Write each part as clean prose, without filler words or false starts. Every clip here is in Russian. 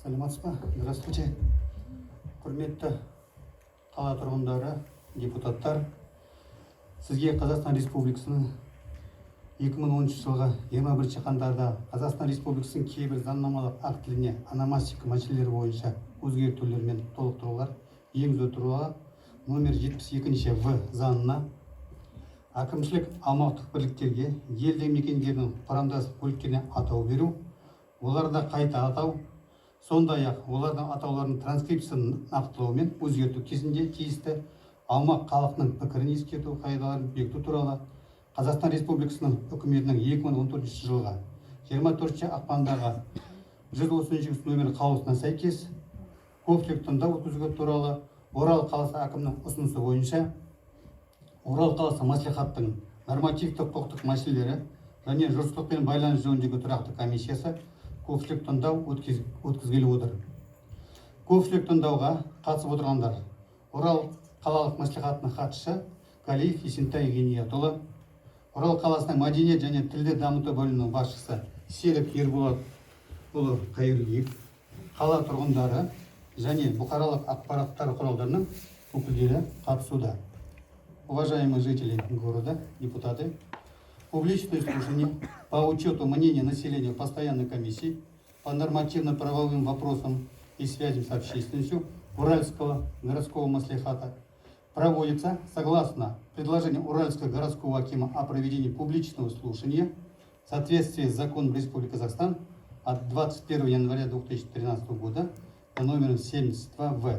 Саламатсыз ба? Здравствуйте. Құрметті қала тұрғындары, депутаттар, сізге Қазақстан Республикасының 2013 жылғы 21 қаңтарда Қазақстан Республикасының кейбір заңнамалық актілеріне ономастика мәселелері бойынша өзгертулер мен толықтырулар енгізу туралы номер 72 В заңына әкімшілік аумақтық бірліктерге елді мекендердің құрамдас бөліктеріне атау беру, оларда қайта атау, сондай-ақ олардың атауларының транскрипциясын нақтылау мен өзгерту кезінде тиісті аумақ халқының пікірін ескерту қағидаларын бекіту туралы Қазақстан Республикасының үкіметінің 2014 жылғы 24 ақпандағы 130 номер қаулысына сәйкес көпшілік тыңдау өткізу туралы Орал қаласы әкімінің ұсынысы бойынша Орал қаласы мәслихаттың нормативтік құқықтық мәселелері және жұртшылықпен байланыс жөніндегі тұрақты комиссиясы көпшілік тыңдау өткізгелі отыр. Көпшілік тыңдауға қатысып отырғандар: Орал қалалық мәслихатының хатшысы Галиев Есентай Гениятұлы, Орал қаласының мәдениет және тілді дамыту бөлімінің басшысы Серік Ерболатұлы Қайырлиев, қала тұрғындары және бұқаралық ақпараттар құралдарының өкілдері қатысуда. Уважаемые жители города, депутаты, публичное слушание по учету мнения населения постоянной комиссии по нормативно-правовым вопросам и связям с общественностью Уральского городского маслихата проводится согласно предложению Уральского городского акима о проведении публичного слушания в соответствии с законом Республики Казахстан от 21 января 2013 года номером 72 В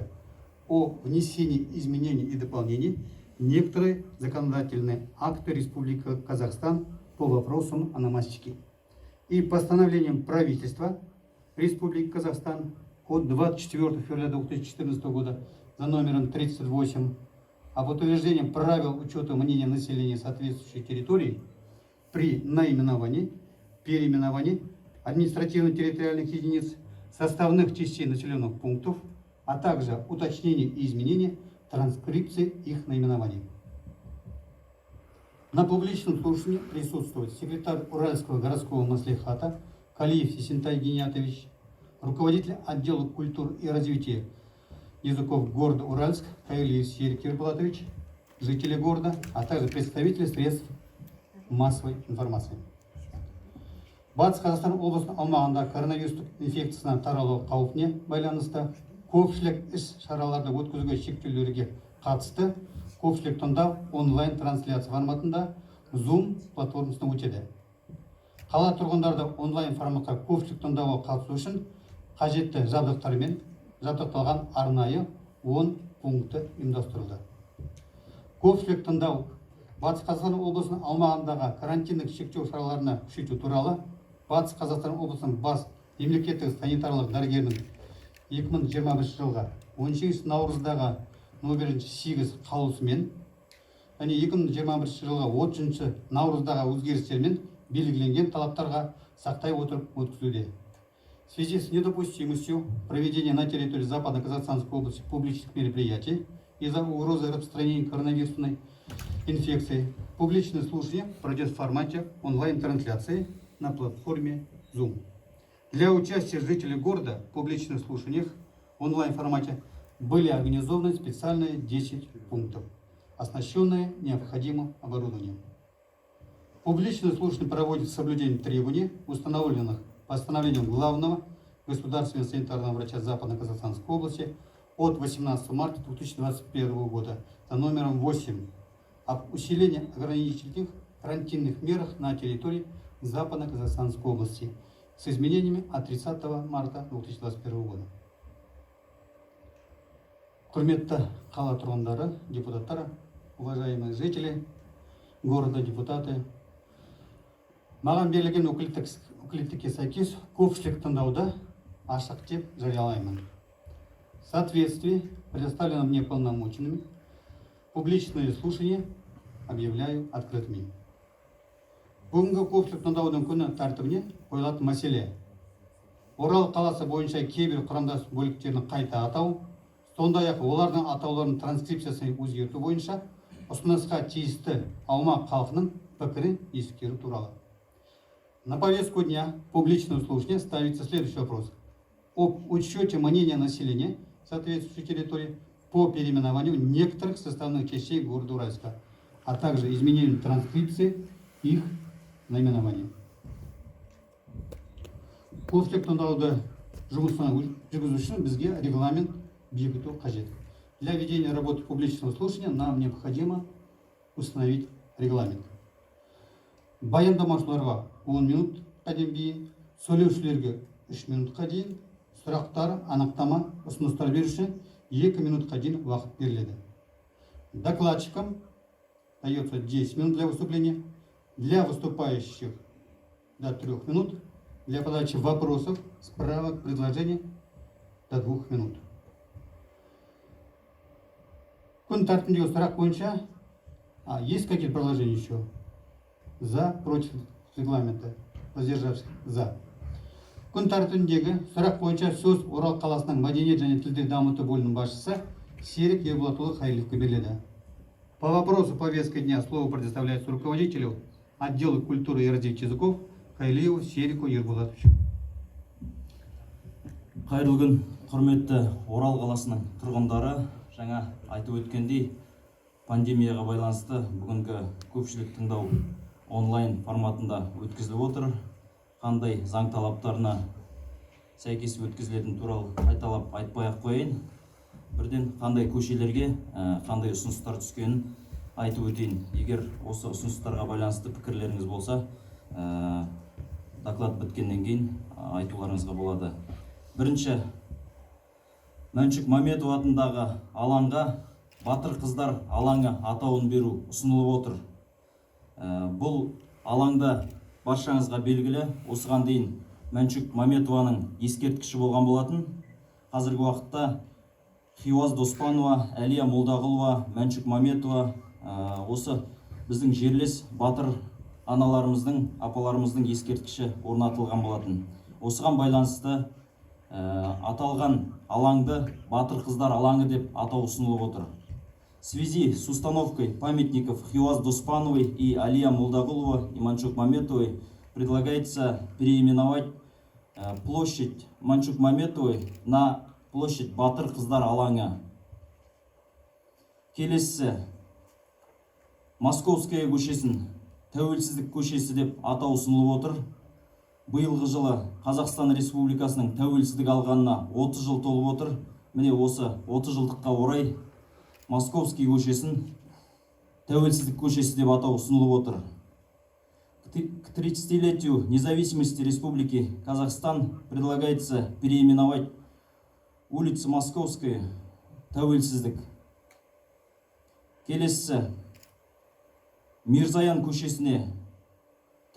о внесении изменений и дополнений некоторые законодательные акты Республики Казахстан по вопросам ономастики и постановлением правительства Республики Казахстан от 24 февраля 2014 года за номером 38 об утверждении правил учета мнения населения соответствующей территории при наименовании, переименовании административно-территориальных единиц, составных частей населенных пунктов, а также уточнение и изменение транскрипции их наименований. На публичном слушании присутствует секретарь Уральского городского маслихата Калиев Есентай Гениятович, руководитель отдела культуры и развития языков города Уральск Кайырлиев Серік Ерболатович, жители города, а также представители средств массовой информации. Батыс Қазақстан облысының аумағында коронавирустық инфекциясынан таралу қаупіне байланысты көпшілік іс шараларды өткізуге шектеулерге қатысты көпшілік тыңдау онлайн трансляция форматында Zoom платформасында өтеді. Қала тұрғындарды онлайн форматқа көпшілік тыңдауға қатысу үшін қажетті жабдықтармен жабдықталған арнайы 10 пункті ұйымдастырылды. Көпшілік тыңдау Батыс Қазақстан облысының аумағындағы карантиндік шектеу шараларына күшейту туралы Батыс Қазақстан облысының бас мемлекеттік санитарлық дәрігерінің 2021 жылғы 17 наурыздағы номер 8 қаулысымен және 2021 жылғы 30 наурыздағы өзгерістермен белгіленген талаптарға сақтай отырып өткізуде. В связи с недопустимостью проведения на территории Западно-Казахстанской области публичных мероприятий из-за угрозы распространения коронавирусной инфекции, публичное слушание пройдет в формате онлайн-трансляции на платформе Zoom. Для участия жителей города в публичных слушаниях в онлайн-формате были организованы специальные 10 пунктов, оснащенные необходимым оборудованием. Публичное слушание проводится с соблюдением требований, установленных постановлением главного государственного санитарного врача Западно-Казахстанской области от 18 марта 2021 года за номером 8 об усилении ограничительных карантинных мерах на территории Западно-Казахстанской области с изменениями от 30 марта 2021 года. Құрметті қала тұрғындары, депутаттар, уважаемые жители города, депутаты, маған берілген өкілеттікке сәйкес көпшілік тыңдауды ашық деп жариялаймын. В соответствии с предоставленными мне полномочиями публичные слушания объявляю открытыми. Бүгінгі көпшілік тыңдаудың күні тәртібіне қойылатын мәселе: Орал қаласы бойынша кейбір құрамдас бөліктерін қайта атау, сондай-ақ олардың атауларының транскрипциясын өзгерту бойынша ұсынысқа тиісті аумақ халқының пікірін ескеру туралы. На повестку дня публичного слушания ставится следующий вопрос: об учете мнения населения соответствующей территории по переименованию некоторых составных частей города Уральска, а также изменению транскрипции их наименований. Көпшілік тыңдауды жұмысына жүргізу үшін бізге регламент бекіту қажет. Для ведения работы публичного слушания нам необходимо установить регламент. Баяндамашыларға 10 минутқа дейін, сөйлеушілерге 3 минутқа дейін, сұрақтар, анықтама, ұсыныстар беру үшін 2 минутқа дейін уақыт беріледі. Докладчикам дается 10 минут для выступления, для выступающих до 3 минут, для подачи вопросов, справок, предложений до 2 минут. Күн тәртібіндегі сұрақ бойынша, есть какие-то предложения еще? За, против регламента, воздержавшись, за. Күн тәртібіндегі сұрақ бойынша сөз Орал қаласының мәдениет және тілді дамыту бөлімінің басшысы Серік Ерболатұлы Қайыловқа беріледі. По вопросу повестки дня слово предоставляется руководителю отдела культуры и развития языков Қайылову Серику Ерболатовичу. Қайырлы күн, құрметті Орал қаласының тұрғындары. Жаңа айтып өткендей, пандемияға байланысты бүгінгі көпшілік тыңдау онлайн форматында өткізіліп отыр. Қандай заң талаптарына сәйкес өткізілетін туралы қайталап айтпай-ақ қояйын. Бірден қандай көшелерге қандай ұсыныстар түскенін айтып өтейін. Егер осы ұсыныстарға байланысты пікірлеріңіз болса, доклад біткеннен кейін айтуларыңызға болады. Бірінші, Мәншүк Мәметов атындағы алаңға Батыр қыздар алаңы атауын беру ұсынылып отыр. Бұл алаңда баршаңызға белгілі, осыған дейін Мәншүк Мәметованың ескерткіші болған болатын. Қазіргі уақытта Хиуаз Доспанова, Әлия Молдағұлова, Мәншүк Мәметова осы біздің жерлес батыр аналарымыздың, апаларымыздың ескерткіші орнатылған болатын. Осыған байланысты аталған алаңды Батыр қыздар алаңы деп атау ұсынылып отыр. В связи с установкой памятников Хиуаз Доспановой и Алия Молдағұлова и Мәншүк Мәметовой предлагается переименовать площадь Мәншүк Мәметовой на площадь Батыр қыздар алаңы. Келесі, Московская көшесін Тәуелсіздік көшесі деп атау ұсынылып отыр. Биылғы жылы Қазақстан Республикасының тәуелсіздік алғанына 30 жыл толып отыр. Міне осы 30 жылдыққа орай Московский көшесін Тәуелсіздік көшесі деп атау ұсынылып отыр. К 30-летию независимости Республики Казахстан предлагается переименовать улицу Московская Тәуелсіздік. Келесі, Мирзаян көшесіне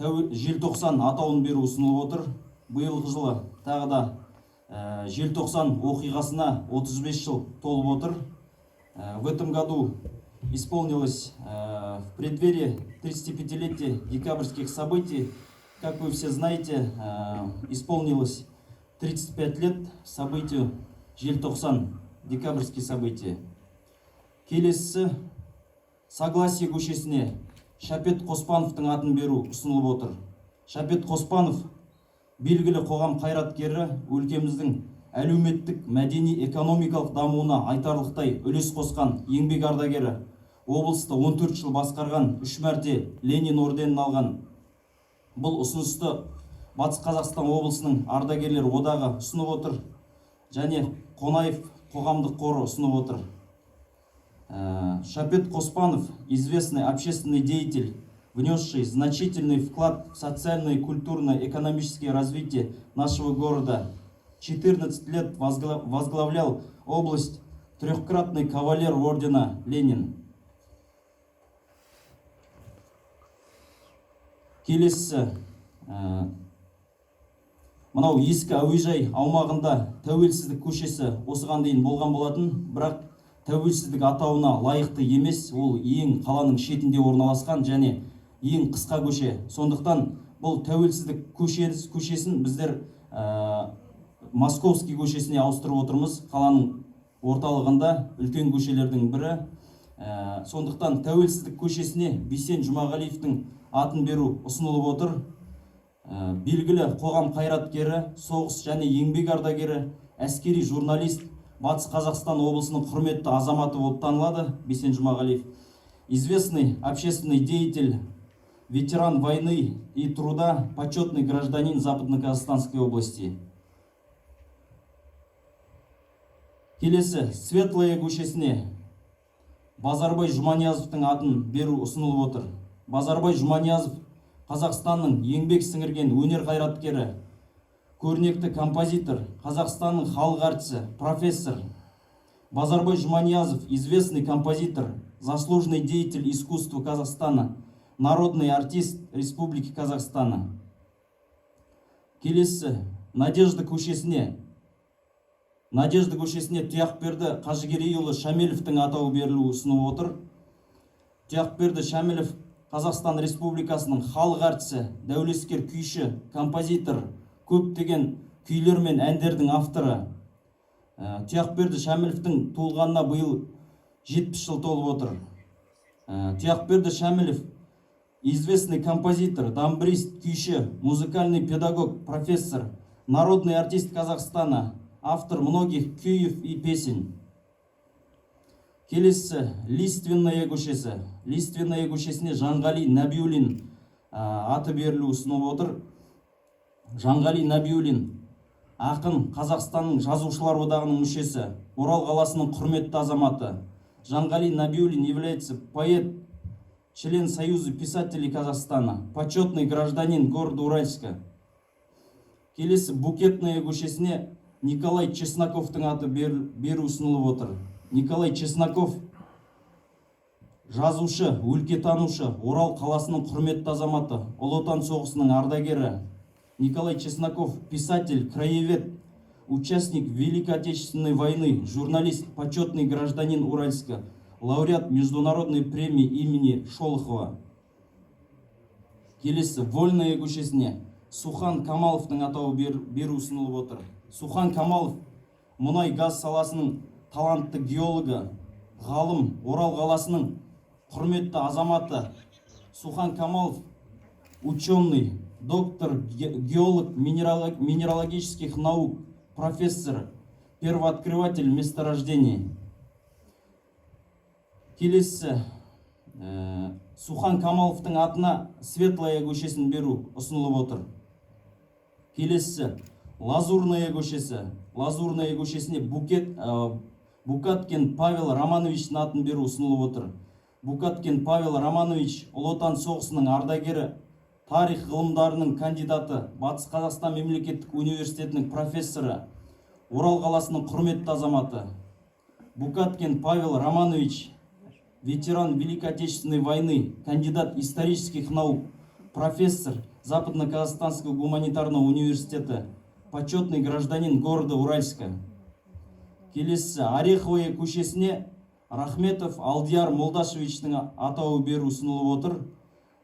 желтоқсан атауын беру ұсынылып отыр. Биылғы жылы тағы да желтоқсан оқиғасына 35 жыл толып отыр. В этом году исполнилось в преддверии 35-летия декабрьских событий. Как вы все знаете, исполнилось 35 лет событию желтоқсан, декабрьские события. Келесі, Согласие көшесіне Шапет Қоспановтың атын беру ұсынылып отыр. Шапет Қоспанов белгілі қоғам қайраткері, өлкеміздің әлеуметтік, мәдени, экономикалық дамуына айтарлықтай үлес қосқан еңбек ардагері, облысты 14 жыл басқарған, 3 мәрте Ленин орденін алған. Бұл ұсынысты Батыс Қазақстан облысының ардагерлер одағы ұсынып отыр, және Қонаев қоғамдық қоры ұсынып отыр. Шапет Қоспанов, известный общественный деятель, внесший значительный вклад в социальное и культурно-экономическое развитие нашего города. 14 лет возглавлял область, трехкратный кавалер ордена Ленин. Келесі, мынау ескі әуежай аумағында Тәуелсіздік көшесі осыған дейін болған болатын, бірақ Тәуелсіздік атауына лайықты емес, ол ең қаланың шетінде орналасқан және ең қысқа көше. Сондықтан бұл Тәуелсіздік көшесін біздер Московский көшесіне ауыстырып отырмыз. Қаланың орталығында үлкен көшелердің бірі. Сондықтан Тәуелсіздік көшесіне Бейсен Жұмағалиевтің атын беру ұсынылып отыр. белгілі қоғам қайраткері, соғыс және еңбек ардагері, әскери журналист, Батыс Қазақстан облысының құрметті азаматы болып танылады Бейсен Жұмағалиев. Известный общественный деятель, ветеран войны и труда, почетный гражданин Западно-Казахстанской области. Келесі Светлая көшесіне Базарбай Жұманиязовтың атын беру ұсынылып отыр. Базарбай Жұманиязов Қазақстанның еңбек сіңірген өнер қайраткері, көрнекті композитор, Қазақстанның халық әртісі, профессор. Базарбай Жұманиязов известный композитор, заслуженный деятель искусства Казахстана, народный артист Республики Казахстана. Келесі Надежда көшесіне Тұяқберді Қажыгерейұлы Шамелевтің атауы берілу ұсынып отыр. Тұяқберді Шамелев Қазақстан Республикасының халық әртісі, дәулескер күйші, композитор, көптеген күйлер мен әндердің авторы. Тұяқберді Шамелевтің туылғанына биыл 70 жыл толып отыр. Тұяқберді Шамелев известный композитор, дамбрист, күйші, музыкальный педагог, профессор, народный артист Казахстана, автор многих күйев и песен. Келесі Лиственная көшесі. Лиственная көшесіне Жанғали Нәбиуллин аты берілу ұсынып отыр. Жанғали Нәбиуллин ақын, Қазақстанның жазушылар одағының мүшесі, Орал қаласының құрметті азаматы. Жанғали Нәбиуллин является поэт, член Союза писателей Казахстана, почетный гражданин города Уральска. Келесі Букетная көшесіне Николай Чесноковтың аты беру ұсынылып отыр. Николай Чесноков жазушы, өлкетанушы, Орал қаласының құрметті азаматы, Ұлы Отан соғысының ардагері. Николай Чесноков писатель, краевед, участник Великой Отечественной войны, журналист, почетный гражданин Уральска, лауреат международной премии имени Шолохова. Келесі Вольная көшесіне Сухан Камаловтың атауы беру ұсынылып отыр. Сухан Камалов мұнай газ саласының талантты геологы, ғалым, Орал қаласының құрметті азаматы. Сухан Камалов ученый, доктор, геолог минералогических наук, профессор, первооткрыватель месторождений. Келесі Сухан Камаловтың атына Светлая көшесін беру ұсынылып отыр. Келесі Лазурная көшесі. Лазурная көшесіне Букаткин Павел Романовичтің атын беру ұсынылып отыр. Букаткин Павел Романович Ұлы Отан соғысының ардагері, тарих ғылымдарының кандидаты, Батыс Қазақстан мемлекеттік университетінің профессоры, Орал қаласының құрметті азаматы. Букаткин Павел Романович ветеран Великой Отечественной войны, кандидат исторических наук, профессор Западно-Казахстанского гуманитарного университета, почетный гражданин города Уральска. Келесі Ореховая көшесіне Рахметов Алдияр Молдашевичтің атауы беру ұсынылып отыр.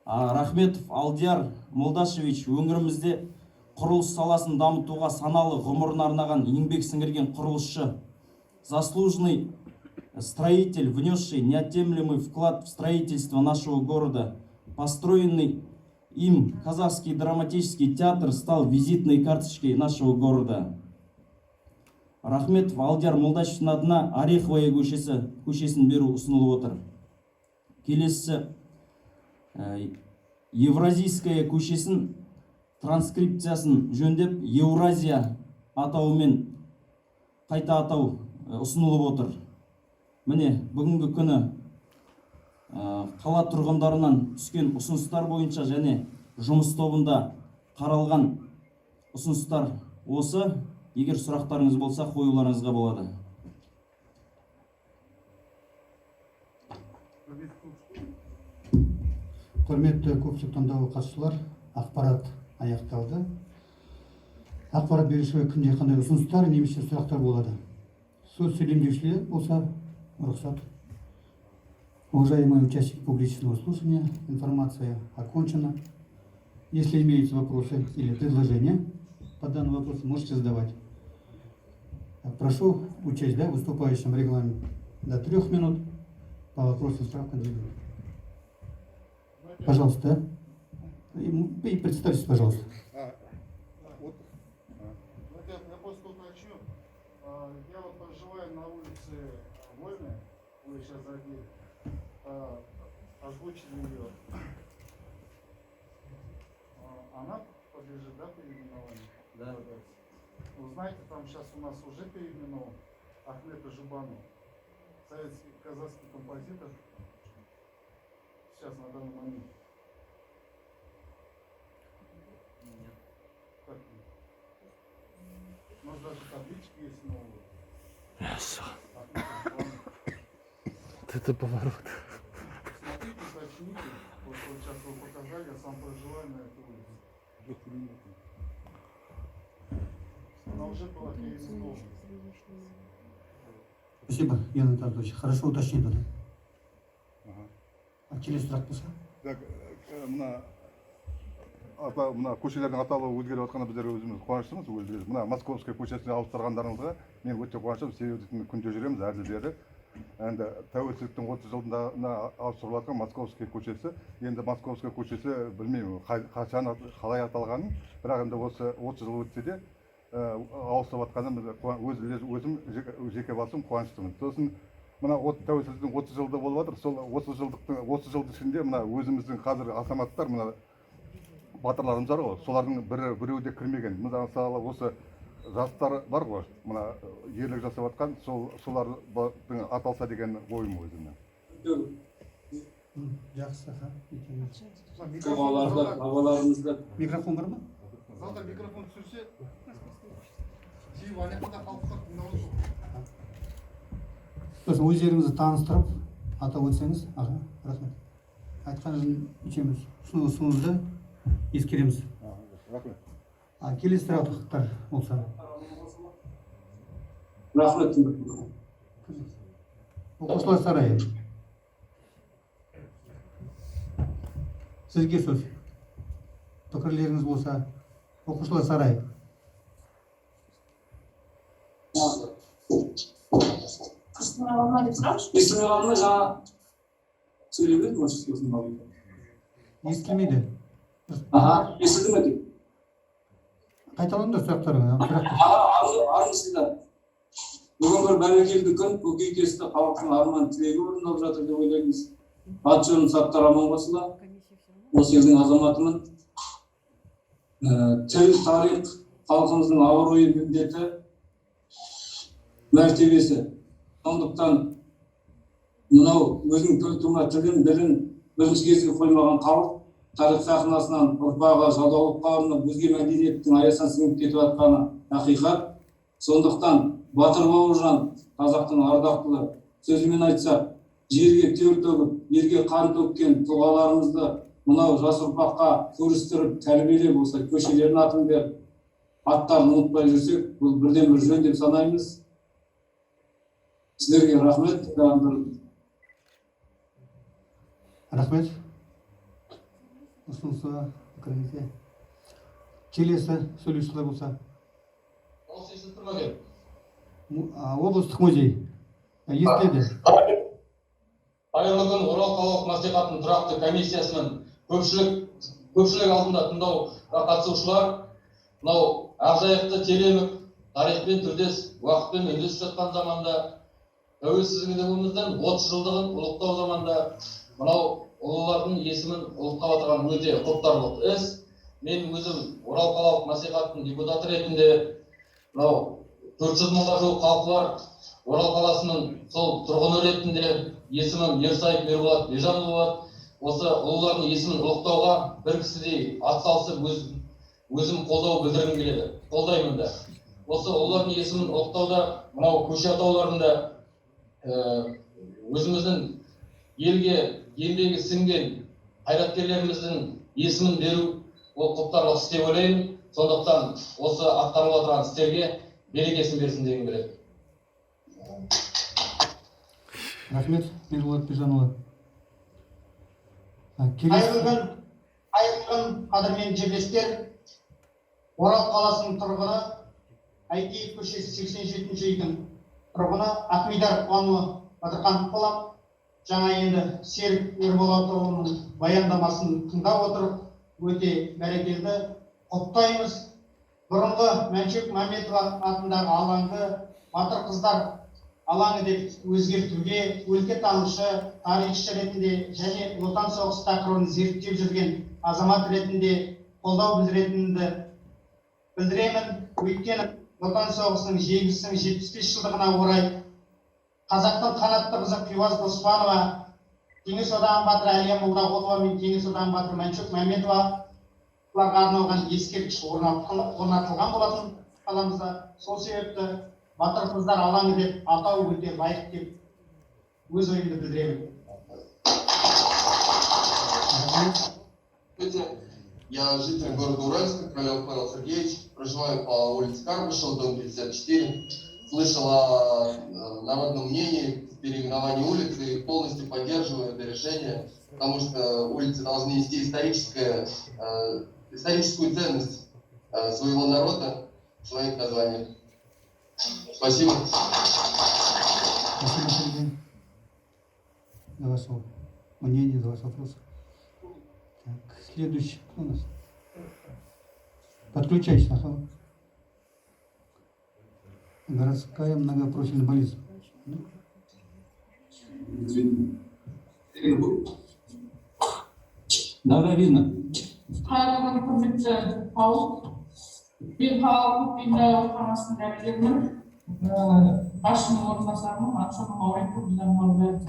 Рахметов Алдияр Молдашевич өңірімізде құрылыс саласын дамытуға саналы ғұмырын арнаған еңбек сіңірген құрылысшы, заслуженный строитель, внесший неотъемлемый вклад в строительство нашего города. Построенный им Казахский драматический театр стал визитной карточкой нашего города. Рахметов Алдияр Молдашевичтің атына Ореховая көшесін беру ұсынылып отыр. Келесі Евразийская көшесін транскрипциясын жөндеп Еуразия атауымен қайта атау ұсынылып отыр. Міне, бүгінгі күні қала тұрғындарынан түскен ұсыныстар бойынша және жұмыс тобында қаралған ұсыныстар осы. Егер сұрақтарыңыз болса, қоюларыңызға болады. Құрметті көпшілік тыңдауға қатысушылар, ақпарат аяқталды. Ақпарат берушіге кімде қандай ұсыныстар, немесе сұрақтар болады? Сөз сөйлемдеушілер болса, рұқсат. Уважаемые участники публичного слушания, информация окончена. Если имеются вопросы или предложения по данному вопросу, можете задавать. Прошу учесть, выступающим регламент до 3 минут, по вопросу справка 2 минуты. Пожалуйста. И представьтесь, пожалуйста. Я вот проживаю на улице Вольной, вы сейчас задели, озвучили ее. Она подлежит, да, переименованию? Да. Вы знаете, там сейчас у нас уже переименован Ахмед Жубанов, советский казахский композитор, сейчас на данный момент. Нет. Как нет? У нас даже таблички есть новые. Это поворот. Смотрите, уточните, вот сейчас вы показали, я сам проживаю на этой улице. Она уже была переименована. Спасибо, Ян Анатольевич. Хорошо уточнеді. Келесі сұрақ болса. Так, мына көшелердің аталуы өзгеріп жатқанына біздер өзіміз қуаныштымыз. Мына Московская көшесіне ауыстырғандарыңызға мен өте қуаныштымын. Себебі күнде жүреміз әрлі бері. Енді тәуелсіздіктің 30 жылдығына ауыстырылып жатқан Московская көшесі. Енді Московская көшесі білмеймін қашан қалай аталғанын, бірақ енді осы 30 жыл өтсе де ауыстырып жатқанына өзім жеке басым қуаныштымын. Сосын мына тәуелсіздіктің 30 жылдығы болып жатыр. Сол 30 жылдың ішінде мына өзіміздің қазір азаматтар, мына батырларымыз бар ғой, солардың біреуі де кірмеген. Мысалы осы жастар бар ғой, мына ерлік жасап жатқан, солардың аталса деген ойым өзімнің. Жақсы, Микрофон бар ма? Залда микрофон түсірсе, аяқында халыққа тыңдауы жоқ. Сосын өздеріңізді таныстырып, атап өтсеңіз, рахмет. Айтқан үшеміз ұсынысыңызды ескереміз. Рахмет. Келесі сұрақтар болса. Рахмет. Оқушылар сарайы. Сізге сөз. Пікірлеріңіз болса, оқушылар сарайы. Естімей жаңа сөйлеп еді, Естілмейді. естілді ме деп? Қайталаңдар сұрақтарыңыз. Армысыздар. Бүгін бір бәрекелді күн, көкейкесті халықтың арман тілегі орындалып жатыр деп ойлаймыз. Ат жөнін сақтар аман болсыла. Осы елдің азаматымын. Тіл, тарих, халқымыздың ауыр ойы міндеті, мәртебесі. Сондықтан мынау өзінің төлтума тілін, білін бірінші кезге қоймаған халық тарих сахнасынан ұрпағы жадаулыққа алынып өзге мәдениеттің аясынан сіңіп кетіп жатқаны ақиқат. Сондықтан Батыр Бауыржан қазақтың ардақтылы, сөзімен айтсақ, жерге тер төгіп, ерге қан төккен тұлғаларымызды мынау жас ұрпаққа көрістіріп, тәрбиелеп, осылай көшелердің атын беріп, аттарын ұмытпай жүрсек, бұл бірден бір жөн деп санаймыз. Сіздерге рахмет. Рахмет. Ұсынысы пікіріңізге. Келесі сөйлеушілер болса. Облыстық музей. Естіледі. Қайырлы күн, Орал қалалық мәслихатының тұрақты комиссиясының көпшілік алдында тыңдауға қатысушылар, мынау ақжайықты телемік тарихпен түрдес, уақытпен үндесіп жатқан заманда, тәуелсіздігіміздің 30 жылдығын ұлықтау заманда, мынау ұлылардың есімін ұлыққа батырған өте құптарлық іс. Мен өзім Орал қалалық мәслихаттың депутаты ретінде, мынау 400 мыңға жуық халқы бар Орал қаласының сол тұрғыны ретінде есімім Ерсайып Мерболат Бежанұлы болады. Осы ұлылардың есімін ұлықтауға бір кісідей атсалысып өзім қолдау білдіргім келеді. Қолдаймын да. Осы ұлылардың есімін ұлықтауда мынау көше атауларында өзіміздің елге еңбегі сіңген қайраткерлеріміздің есімін беру ол құптарлық іс деп ойлаймын. Сондықтан осы атқарылып отырған істерге берекесін берсін дегім келеді. Рахмет, Мерболат Бежанұлы. Қайырлы күн, қадірмен жерлестер. Орал қаласының тұрғыны, Әйтеев көшесі 87-ші үйдің тұрғыны Ахмедар Қуанұлы Батырқанов болам. Жаңа енді Серік Ерболатұлының баяндамасын тыңдап отырып, өте бәрекелді құптаймыз. Бұрынғы Мәншүк Мәметова атындағы алаңды батыр қыздар алаңы деп өзгертуге өлкетанушы, тарихшы ретінде және отан соғысы тақырыбын зерттеп жүрген азамат ретінде қолдау білдіретінімді білдіремін. Өйткені отан соғысының жеңісінің 75 жылдығына орай қазақтың қанатты қызы Қиуаз Доспанова, Кеңес одағының батыры Әлия Молдағұлова мен Кеңес одағының батыры Мәншүк Мәметоваларға арналған ескерткіш орнатылған болатын қаламызда. Сол себепті батыр қыздар алаңы деп атау өте лайық деп өз ойымды білдіремін. Я житель города Уральска, Королев Павел Сергеевич, проживаю по улице Карбышева, дом 54. Слышал о народном мнении в переименовании улицы и полностью поддерживаю это решение, потому что улицы должны нести историческую ценность своего народа в своих названиях. Спасибо. Спасибо, Сергей, за ваше мнение, за ваш вопрос. Так, следующий. Кто у нас? Подключайся, Ахал. Городская многопрофильная больница. Да, видно. Қайырлы құрметті қауым, мен қалалық көпбейінді ауруханасының дәрігерімін, басшының орынбасарымын, аты-жөнім Мауренко Динамалбаев.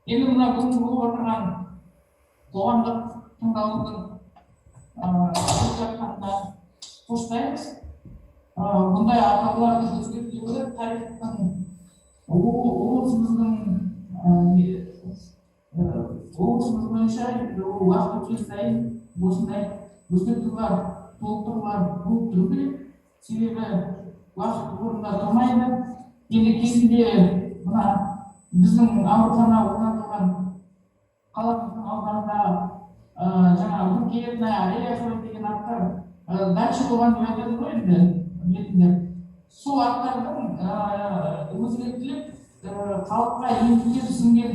Енді мына бүгін болып отырған қоғамдық тыңдаудың жатқанына қоштаймыз. Бұндай атаулардың өзгертілуі тарихтың облысымыз бойынша уақыт өткен сайын осындай өзгертулер, толықтырулар болып тұру керек. Себебі уақыт орнында тұрмайды. Енді кезінде мына біздің аурухана орнатылған қаламыздың ауданында жаңағы Буркиевная, Орехова деген аттар дача болған деп айтады ғой енді білетіндер. Сол аттардың өзгертіліп халыққа еңбекке сіңген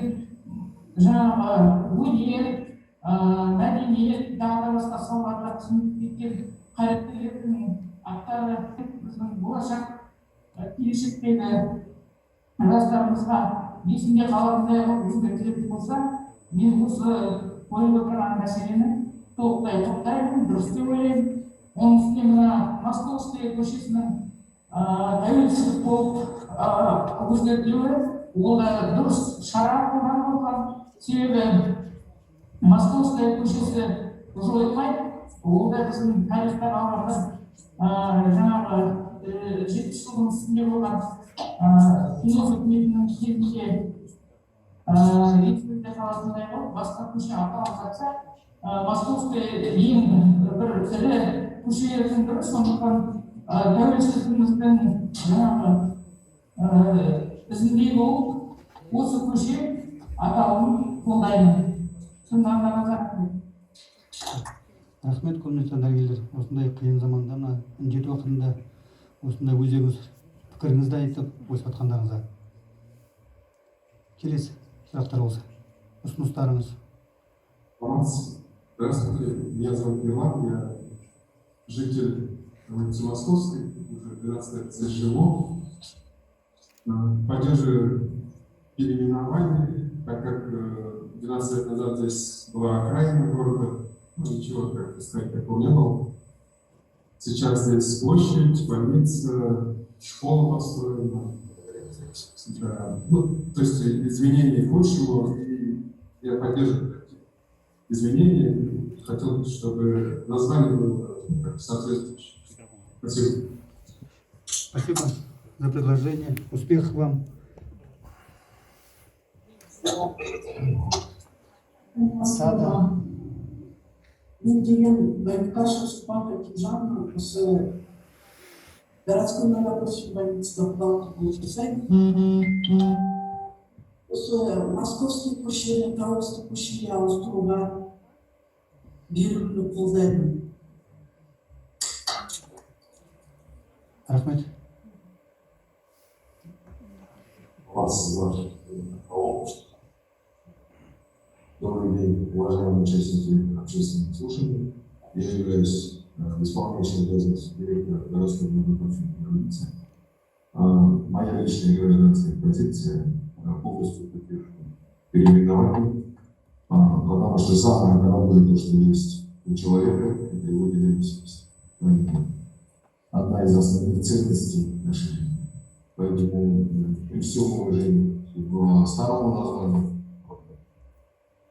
жаңағы өнер, мәдениет, тағы да басқа салаларда қызмет еткен қайраткерлердің аттары біздің болашақ келешектегі жастарымызға есінде қалатындай қылып өзгертілетін болса, мен осы қойып отырған мәселені толықтай құптаймын, дұрыс деп ойлаймын. Оның үстіне мына Московская көшесінің тәуелсіздік болып өзгертілуі, ол да дұрыс шара болған. Себебі Московская көшесі жойылмайды, ол да біздің тарихтан алған жаңағы 70 жылдың үстінде болған кеңес үкіметінің кезінде есімде қалатындай болып басқа көше аталып жатса, Московская ең бір ірі көшелердің бірі, сондықтан тәуелсіздігіміздің жаңағы ізінде болып осы көше атауын қолдаймын. Рахмет, құрметті дәрігерлер. Осындай қиын заманда, мына індет уақытында осындай өздеріңіз пікіріңізді айтып ой сатқандарыңызға. Келесі сұрақтар болса, ұсыныстарыңыз. Здравствуйте, меня зовут Милан, я житель улицы Московской, уже 12 лет здесь живу. Поддерживаю переименование, так как 12 лет назад здесь была окраина города, ничего, как сказать, такого не было. Сейчас здесь площадь, больница, школа построена. То есть изменения к лучшему, и я поддерживаю изменения. Хотел, чтобы название было соответствующее. Спасибо. Спасибо за предложение. Успехов вам. Да. Мен деген Байкашев Супанка Кижана, осы городской многопрофильный больницада құдалық болып жасайды. Осы Московский көшені Тауысты көшеге ауыстыруға беруді қолдаймын. Рахмет. Добрый день, уважаемые участники общественных слушаний. Я являюсь исполняющим обязанности директора городской многопрофильной больницы. Моя личная гражданская позиция полностью поддерживает переименование, потому что самое дорогое то, что есть у человека, это его независимость. Одна из основных ценностей нашей жизни. Поэтому при всем уважении к старому названию,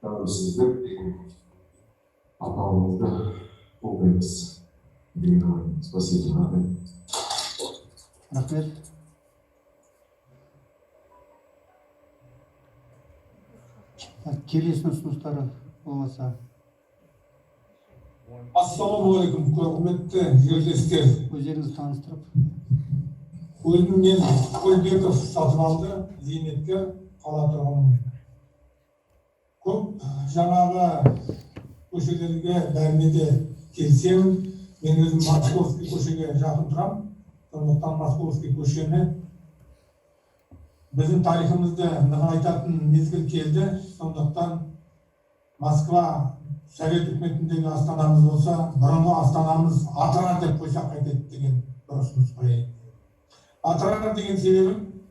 полностью переименование. Спасибо. Рахмет. Келесінің ұсыныстары болмаса. Ассалаумағалейкум, құрметті жерлестер. Өздеріңізді таныстырып. Мен Көлбеков Сатыбалды, зейнеткер, қала тұрғынымын. Көп жаңағы көшелерге бәріне де келсемін. Мен өзім Московский көшеге жақын тұрамын. Сондықтан Московский көшені біздің тарихымызды нығайтатын мезгіл келді. Сондықтан Москва Совет үкіметіндегі астанамыз болса, бұрынғы астанамыз Атырар деп қойсақ қайтеді деген бір ұсыныс қояйын. Атырар деген себебім,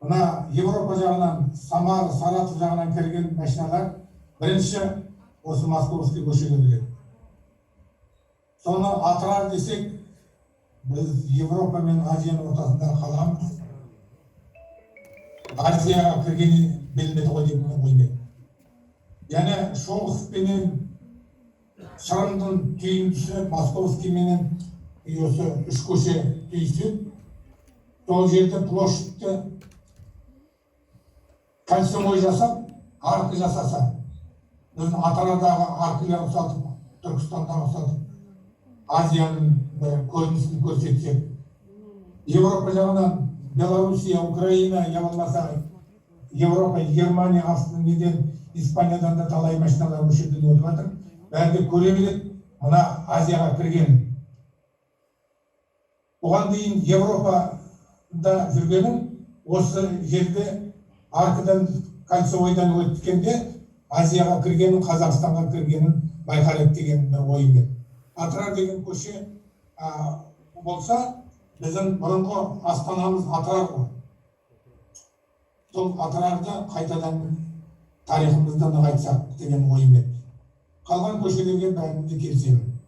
мына Европа жағынан, Самар, Саратов жағынан кірген машиналар бірінші осы Московский көшеге келеді. Соны Атырар десек, біз Европа мен Азияның ортасында қаламыз. Азияға кіргені білмеді ғой деп оймен. Яғни Шолохов пенен Шырымдың түйіндісі, Московский менен осы үш көше түйісіп, сол жерде площадьті кольцевой жасап, арка жасаса, біздің Атырадағы аркілер ұсатып, Түркістандағы ұсатып, Азияның көрінісін көрсетсек, Европа жағынан Белоруссия, Украина, я болмаса Европа, Германия астының неден, Испаниядан да талай машиналар өшеден өтіп жатыр. Бәрі көре біледі, мына Азияға кірген. Оған дейін Европада жүргенім, осы жерде аркадан, кольцевойдан өткенде Азияға кіргенін, Қазақстанға кіргенін байқалып деген ойым. Атырар деген көше болса, біздің бұрынғы астанамыз Атырар ғой. Сол Атырарды қайтадан тарихымызды нығайтсақ деген ойым еді. Қалған көшелерге бәрінде келсемін.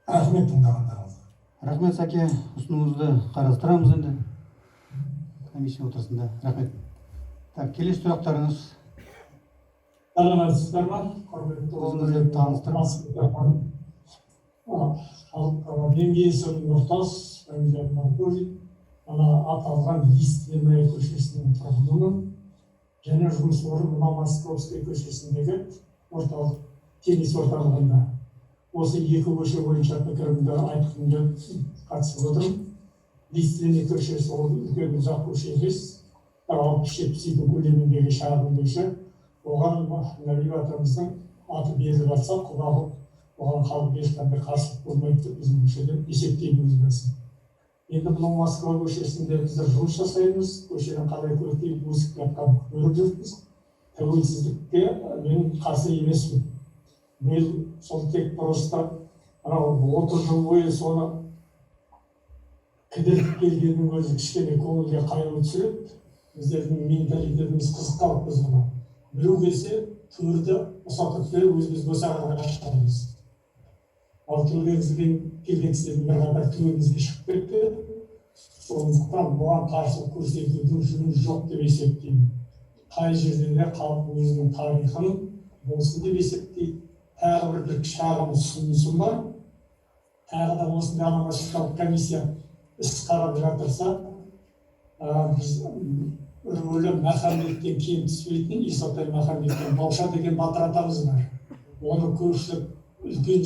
Рахмет тыңдағандарыңызға. Рахмет, Сәке, ұсынуыңызды қарастырамыз енді. Комиссия отырысында. Рахмет. Так, келесі сұрақтарыңыз. Сәлеметсіздер ме? Өзіңізді таныстырып. Мен есімім Нұртас, фамилиям Маркович. Аталған Лиственная көшесінің тұрғынымын. Және жұмыс орным Московский көшесіндегі орталық теннис орталығында. Осы екі көше бойынша пікірімді айтқымды қатысып отырмын. Лиственный көшесі ол үлкен ұзақ көше емес, 60-70 көлеміндегі шағын көше. Оған навигаторымыздың аты беріліп жатса, құлағы оған халық ешқандай қарсылық болмайды деп біздің көшеден есептейміз өзіміздің. Енді бұл Москва көшесінде біздер жұмыс жасаймыз, көшенің қалай көркейіп өсіп жатқанын көріп жүрміз. Тәуелсіздікке мен қарсы емеспін. Мен сол тек просто 30 жыл бойы соны кідіріп келгеннің өзі кішкене көңілге қайғы түсіреді. Біздердің менталитетіміз қызық қалып біз ғана. Біреу келсе, төрді ұсатып беріп өзіміз босағаға қашқанымыз. Ал келген кісілердің бір қатар төбемізге шығып кетті. Сондықтан бұған қарсылық көрсетудің жөні жоқ деп есептеймін. Қай жерде де халық өзінің тарихын болсын деп есептейді. Тағы бір шағын ұсынысым бар. Тағы да осындай ономастикалық комиссия іс қарап жатырса, біз рөлі Махамбеттен кейін түспейтін Исатай Махамбеттен Бауша деген батыр атамыз бар. Оны көпшілік үлкен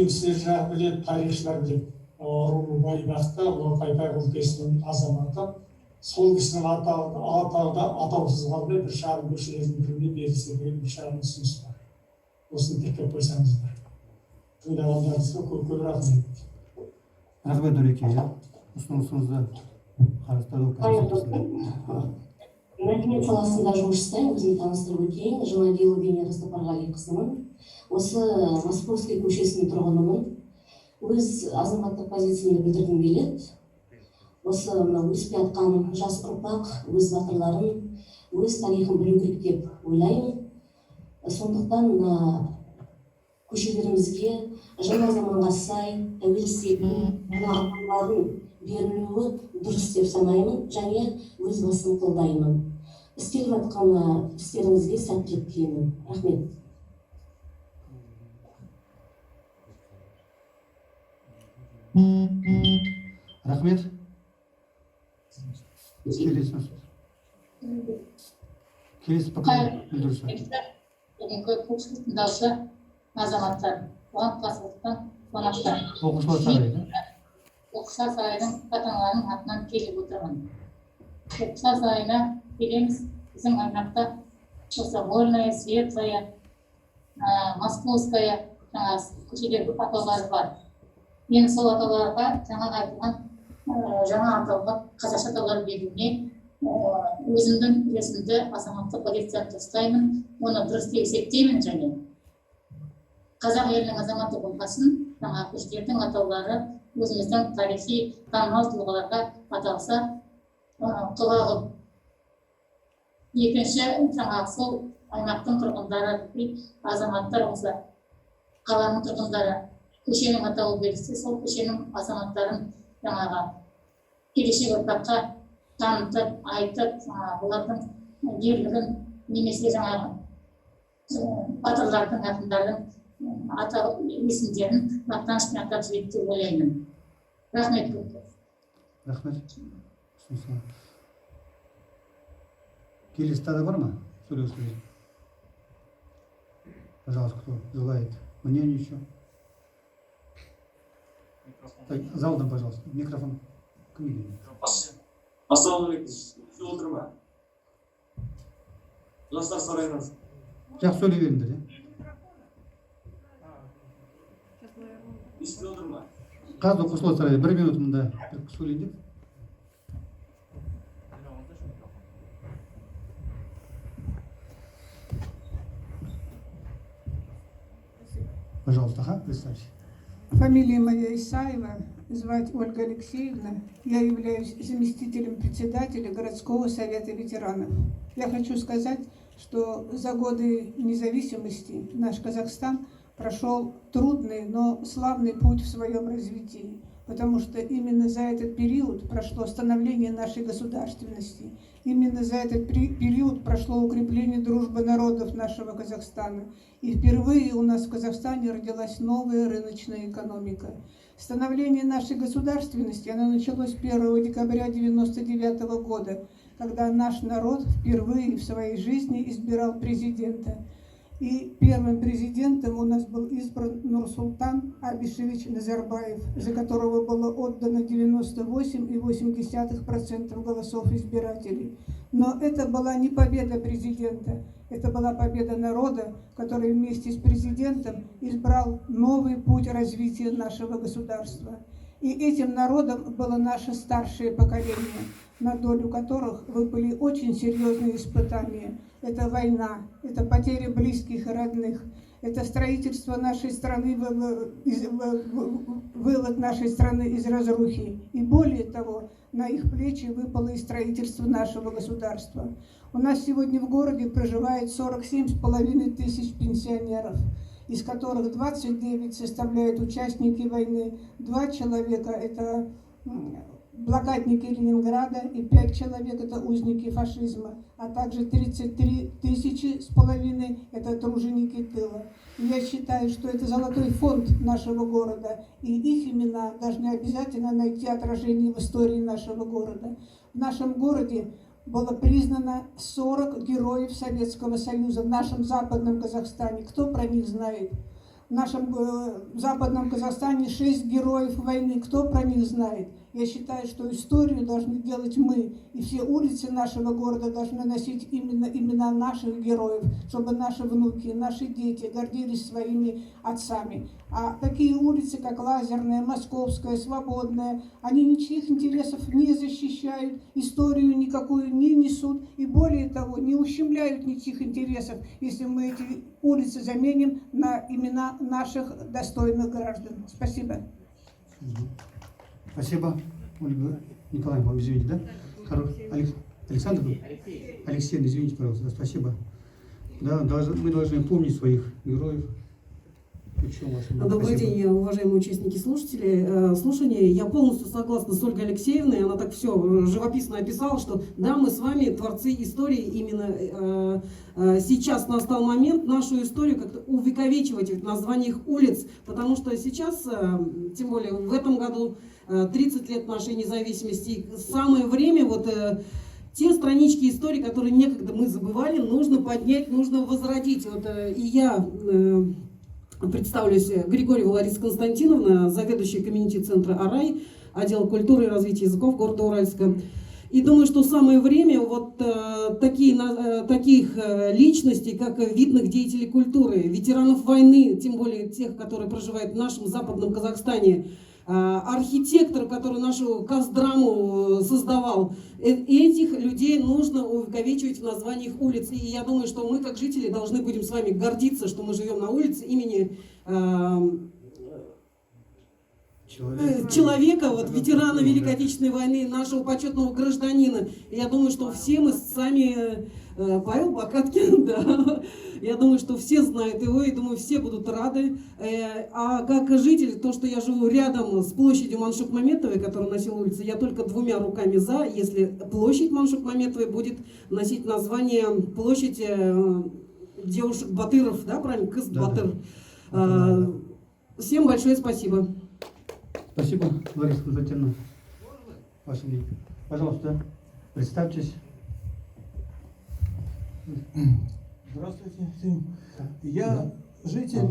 кісілер жағы біледі, тарихшылар біледі. Румбай Бақты, Лопайбай өлкесінің азаматы. Сол кісінің атаусыз қалды, бір шағын көшелердің біріне берілсе деген бір шағын ұсыныс бар. Осыны тіркеп қойсаңыздар. Тыңдағандарыңызға көп рахмет. Рахмет, Нұреке. Ұсынысыңызды қарастыру. Мәдениет саласында жұмыс жасаймын, өзімді таныстырып өтейін. Жұмадилова Венера Стапарғалиқызымын. Осы Московский көшесінің тұрғынымын. Өз азаматтық позициямды білдіргім келеді. осы мынау өсіп жатқан жас ұрпақ өз батырларын, өз тарихын білу керек деп ойлаймын. Сондықтан көшелерімізге жаңа заманға сай тәуелсіздіктің атауларын берілуі дұрыс деп санаймын және өз басым қолдаймын. Істеліп жатқан істеріңізге сәттілік тілеймін. Рахмет. Рахмет. Келесі пікір білдіруші. Бүгінгі көпшілік тыңдаушы азаматтар, оған қатысқан қонақтар. Оқушылар сарайы. Оқушылар сарайының ата-аналарының атынан келіп отырмын. Оқушылар сарайына келеміз. Біздің аймақта осы Вольная, Светлая, Московская көшелер атаулары бар. Мен сол атауларға жаңа айтылған жаңа атауға қазақша атаулар беруіне өзімдің үлесімді азаматтық позицияны ұстаймын, оны дұрыс деп есептеймін және қазақ елінің азаматы болғасын, жаңа көшелердің атаулары өзіміздің тарихи танымал тұлғаларға аталса құлағым. Екінші, жаңа сол аймақтың тұрғындары, азаматтар болса, қаланың тұрғындары көшенің атауы берілсе, сол көшенің азаматтарын жаңаға келешек ұрпаққа танытып, айтып, олардың ерлігін немесе жаңағы батырлардың, ақындардың атау есімдерін мақтанышпен атап жіберді деп ойлаймын. Рахмет көп. Рахмет. Келесі тағы бар ма? Сөйлеушілер. Пожалуйста, кто желает мнение еще? Так, залдан, пожалуйста. Микрофон. Ассалаумағалейкум. Естіп отыр ма? Жастар сарайынан. Жақсы сөйлей беріңдер, Естіп отыр ма? Қазір оқушылар сарайы 1 минут мында сөйлейін деп. Пожалуйста, представьте. Фамилия моя Исаева, звать Ольга Алексеевна. Я являюсь заместителем председателя городского совета ветеранов. Я хочу сказать, что за годы независимости наш Казахстан прошел трудный, но славный путь в своем развитии, потому что именно за этот период прошло становление нашей государственности. Именно за этот период прошло укрепление дружбы народов нашего Казахстана. И впервые у нас в Казахстане родилась новая рыночная экономика. Становление нашей государственности, оно началось 1 декабря 1999 года, когда наш народ впервые в своей жизни избирал президента. И первым президентом у нас был избран Нурсултан Абишевич Назарбаев, за которого было отдано 98,8% голосов избирателей. Но это была не победа президента, это была победа народа, который вместе с президентом избрал новый путь развития нашего государства. И этим народом было наше старшее поколение, на долю которых выпали очень серьезные испытания. Это война, это потеря близких и родных, это строительство нашей страны, вывод нашей страны из разрухи. И более того, на их плечи выпало и строительство нашего государства. У нас сегодня в городе проживает 47,5 тысяч пенсионеров, из которых 29 составляют участники войны, 2 человека – это блокадники Ленинграда и 5 человек – это узники фашизма, а также 33,5 тысячи – это труженики тыла. И я считаю, что это золотой фонд нашего города, и их имена должны обязательно найти отражение в истории нашего города. В нашем городе было признано 40 героев Советского Союза в нашем западном Казахстане. Кто про них знает? В нашем западном Казахстане 6 героев войны. Кто про них знает? Я считаю, что историю должны делать мы, и все улицы нашего города должны носить именно имена наших героев, чтобы наши внуки, наши дети гордились своими отцами. А такие улицы, как Лазерная, Московская, Свободная, они ничьих интересов не защищают, историю никакую не несут, и более того, не ущемляют ничьих интересов, если мы эти улицы заменим на имена наших достойных граждан. Спасибо. Спасибо, Ольга Николай, вам извините, да? Александр? Алексей, извините, пожалуйста, спасибо. Да, мы должны помнить своих героев. Добрый день, уважаемые участники слушания. Я полностью согласна с Ольгой Алексеевной. Она так все живописно описала, что да, мы с вами творцы истории. Именно сейчас настал момент нашу историю как-то увековечивать в названиях улиц. Потому что сейчас, тем более в этом году, 30 лет нашей независимости, самое время вот те странички истории, которые некогда мы забывали, нужно поднять, нужно возродить. Вот, и я представлюсь, Григорьева Лариса Константиновна, заведующая комьюнити-центра «Арай», отдел культуры и развития языков города Уральска. И думаю, что самое время вот таких личностей, как видных деятелей культуры, ветеранов войны, тем более тех, которые проживают в нашем западном Казахстане, архитектор, который нашу Каздраму создавал, этих людей нужно увековечивать в названиях улиц. И я думаю, что мы, как жители, должны будем с вами гордиться, что мы живем на улице имени человека, вот, ветерана Великой Отечественной войны, нашего почетного гражданина. И я думаю, что все мы сами, Павел Бакаткин, да, я думаю, что все знают его, и думаю, все будут рады. А как житель, то, что я живу рядом с площадью Маншук Маметовой, которая носила улица, я только двумя руками за, если площадь Маншук Маметовой будет носить название площадь девушек Батыров, да, правильно, Кыз Батыр. Всем большое спасибо. Спасибо, Лариса Константиновна. Ваше мнение. Пожалуйста, представьтесь. Здравствуйте всем. Я житель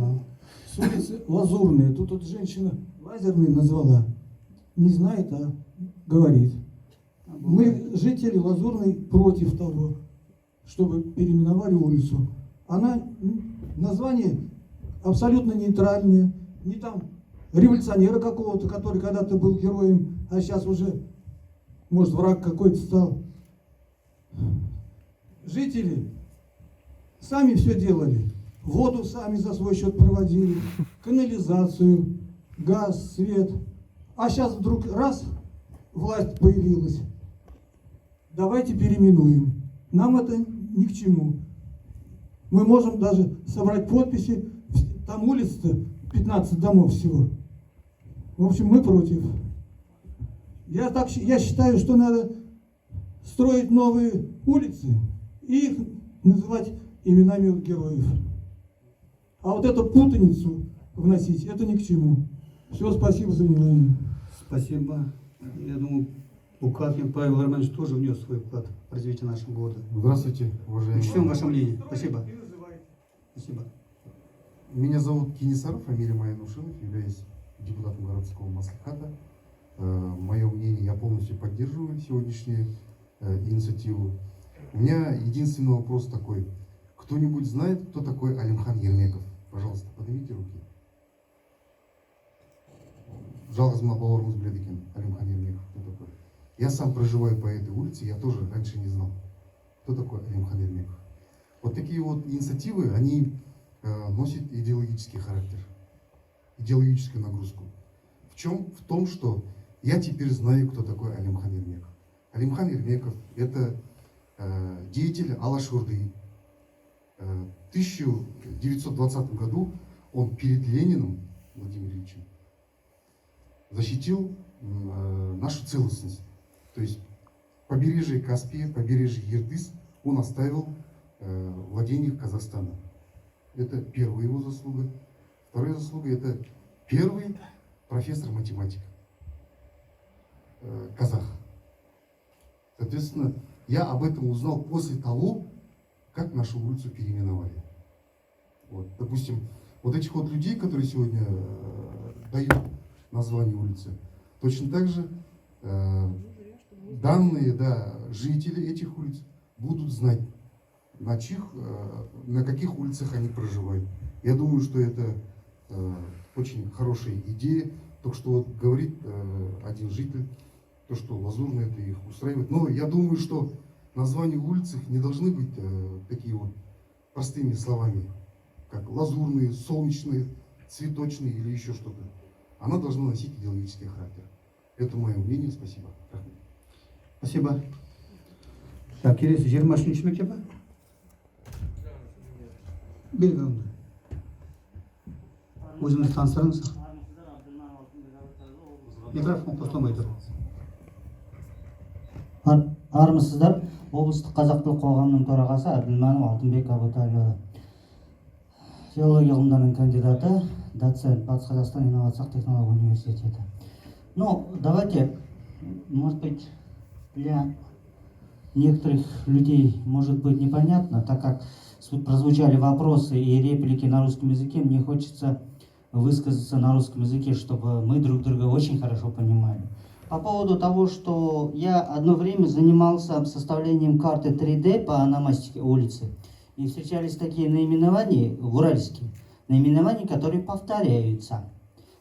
с улицы Лазурной. Тут вот женщина Лазерный назвала. Не знает, а говорит. Мы, жители Лазурной, против того, чтобы переименовали улицу. Она, название абсолютно нейтральное. Не там революционера какого-то, который когда-то был героем, а сейчас уже, может, враг какой-то стал. Жители сами все делали. Воду сами за свой счет проводили, канализацию, газ, свет. А сейчас вдруг раз, власть появилась. Давайте переименуем. Нам это ни к чему. Мы можем даже собрать подписи. Там улица-то 15 домов всего. В общем, мы против. Я считаю, что надо строить новые улицы и их называть именами героев. А вот эту путаницу вносить, это ни к чему. Все, спасибо за внимание. Спасибо. Я думаю, Букаткин Павел Романович тоже внес свой вклад в развитие нашего города. Здравствуйте, уважаемые. Учтем ваше мнение. Спасибо. Спасибо. Меня зовут Кенесаров, фамилия моя Нушинов, являюсь депутатом городского маслихата. Мое мнение, я полностью поддерживаю сегодняшнюю инициативу. У меня единственный вопрос такой. Кто-нибудь знает, кто такой Алимхан Ермеков? Пожалуйста, поднимите руки. Жалғыз мына бауырымыз біледі екен, Алимхан Ермеков, кто такой. Я сам проживаю по этой улице, я тоже раньше не знал, кто такой Алимхан Ермеков. Вот такие вот инициативы, они носят идеологический характер, идеологическую нагрузку. В чем? В том, что я теперь знаю, кто такой Алимхан Ермеков. Алимхан Ермеков – это деятель Алаш-Орды. В 1920 году он перед Лениным Владимиром Ильичем защитил нашу целостность. То есть побережье Каспия, побережье Ертыс он оставил в владениях Казахстана. Это первая его заслуга. Вторая заслуга – это первый профессор математик, казах. Соответственно, я об этом узнал после того, как нашу улицу переименовали. Вот, допустим, вот этих вот людей, которые сегодня дают название улицы, точно так же данные, да, жители этих улиц будут знать, на каких улицах они проживают. Я думаю, что это очень хорошая идея. То, что вот говорит один житель, то, что Лазурная, это их устраивает. Но я думаю, что названия улиц не должны быть такие вот простыми словами, как Лазурные, Солнечные, Цветочные или еще что-то. Она должна носить идеологический характер. Это мое мнение. Спасибо. Спасибо. Так, келесі 23-ші мектеп па? Белгі онда. Өзіңізді таныстырыңыз. Микрофон қосылмай тұр. Армысыздар, облыстық қазақ тілі қоғамының төрағасы Әбділманов Алтынбек Абуталиұлы. Филология ғылымдарының кандидаты, доцент Батыс Қазақстан инновациялық технология университеті. Ну, давайте, может быть, для некоторых людей может быть непонятно, так как прозвучали вопросы и реплики на русском языке, мне хочется высказаться на русском языке, чтобы мы друг друга очень хорошо понимали. По поводу того, что я одно время занимался составлением карты 3D по ономастике улицы, и встречались такие наименования в Уральске, наименования, которые повторяются.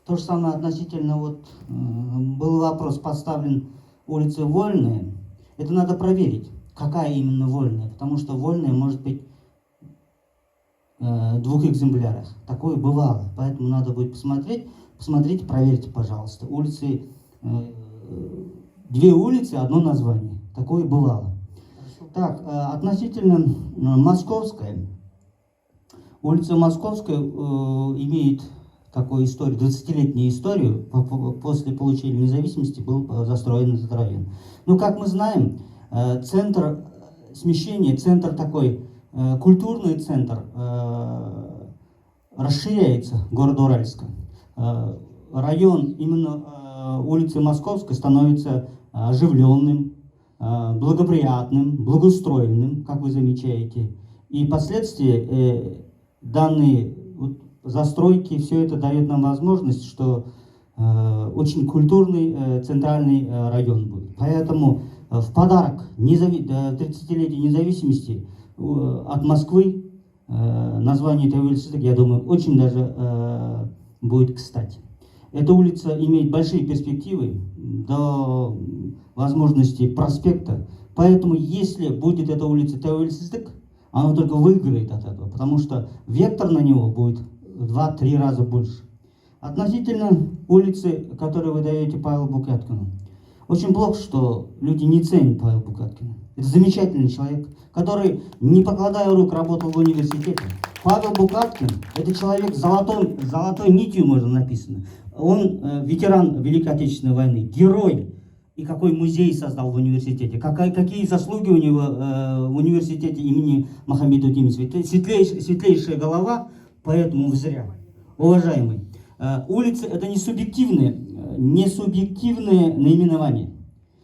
То же самое относительно, был вопрос поставлен улицы Вольная. Это надо проверить, какая именно Вольная, потому что Вольная может быть в 2 экземплярах. Такое бывало, поэтому надо будет посмотреть. Посмотрите, проверьте, пожалуйста. Улицы, 2 улицы, одно название. Такое бывало. Так, относительно Московской. Улица Московская имеет такую историю, 20-летнюю историю. После получения независимости был застроен этот район. Но, как мы знаем, центр смещения, центр такой, культурный центр расширяется, город Уральска. Район именно улицы Московской становится оживленным, благоприятным, благоустроенным, как вы замечаете. И впоследствии данные застройки, все это дает нам возможность, что очень культурный центральный район будет. Поэтому в подарок 30-летия независимости от Москвы название Тәуелсіздік, я думаю, очень даже будет кстати. Эта улица имеет большие перспективы до возможности проспекта. Поэтому, если будет эта улица Тәуелсіздік, она только выиграет от этого, потому что вектор на него будет в 2-3 раза больше. Относительно улицы, которую вы даете Павелу Букаткину. Очень плохо, что люди не ценят Павела Букаткина. Это замечательный человек, который, не покладая рук, работал в университете. Павел Букаткин – это человек с золотой нитью, можно написано. Он ветеран Великой Отечественной войны, герой. И какой музей создал в университете, какие заслуги у него в университете имени Мухаммеда Удимова. Светлейшая голова, поэтому зря. Уважаемый, улицы – это не субъективные наименования.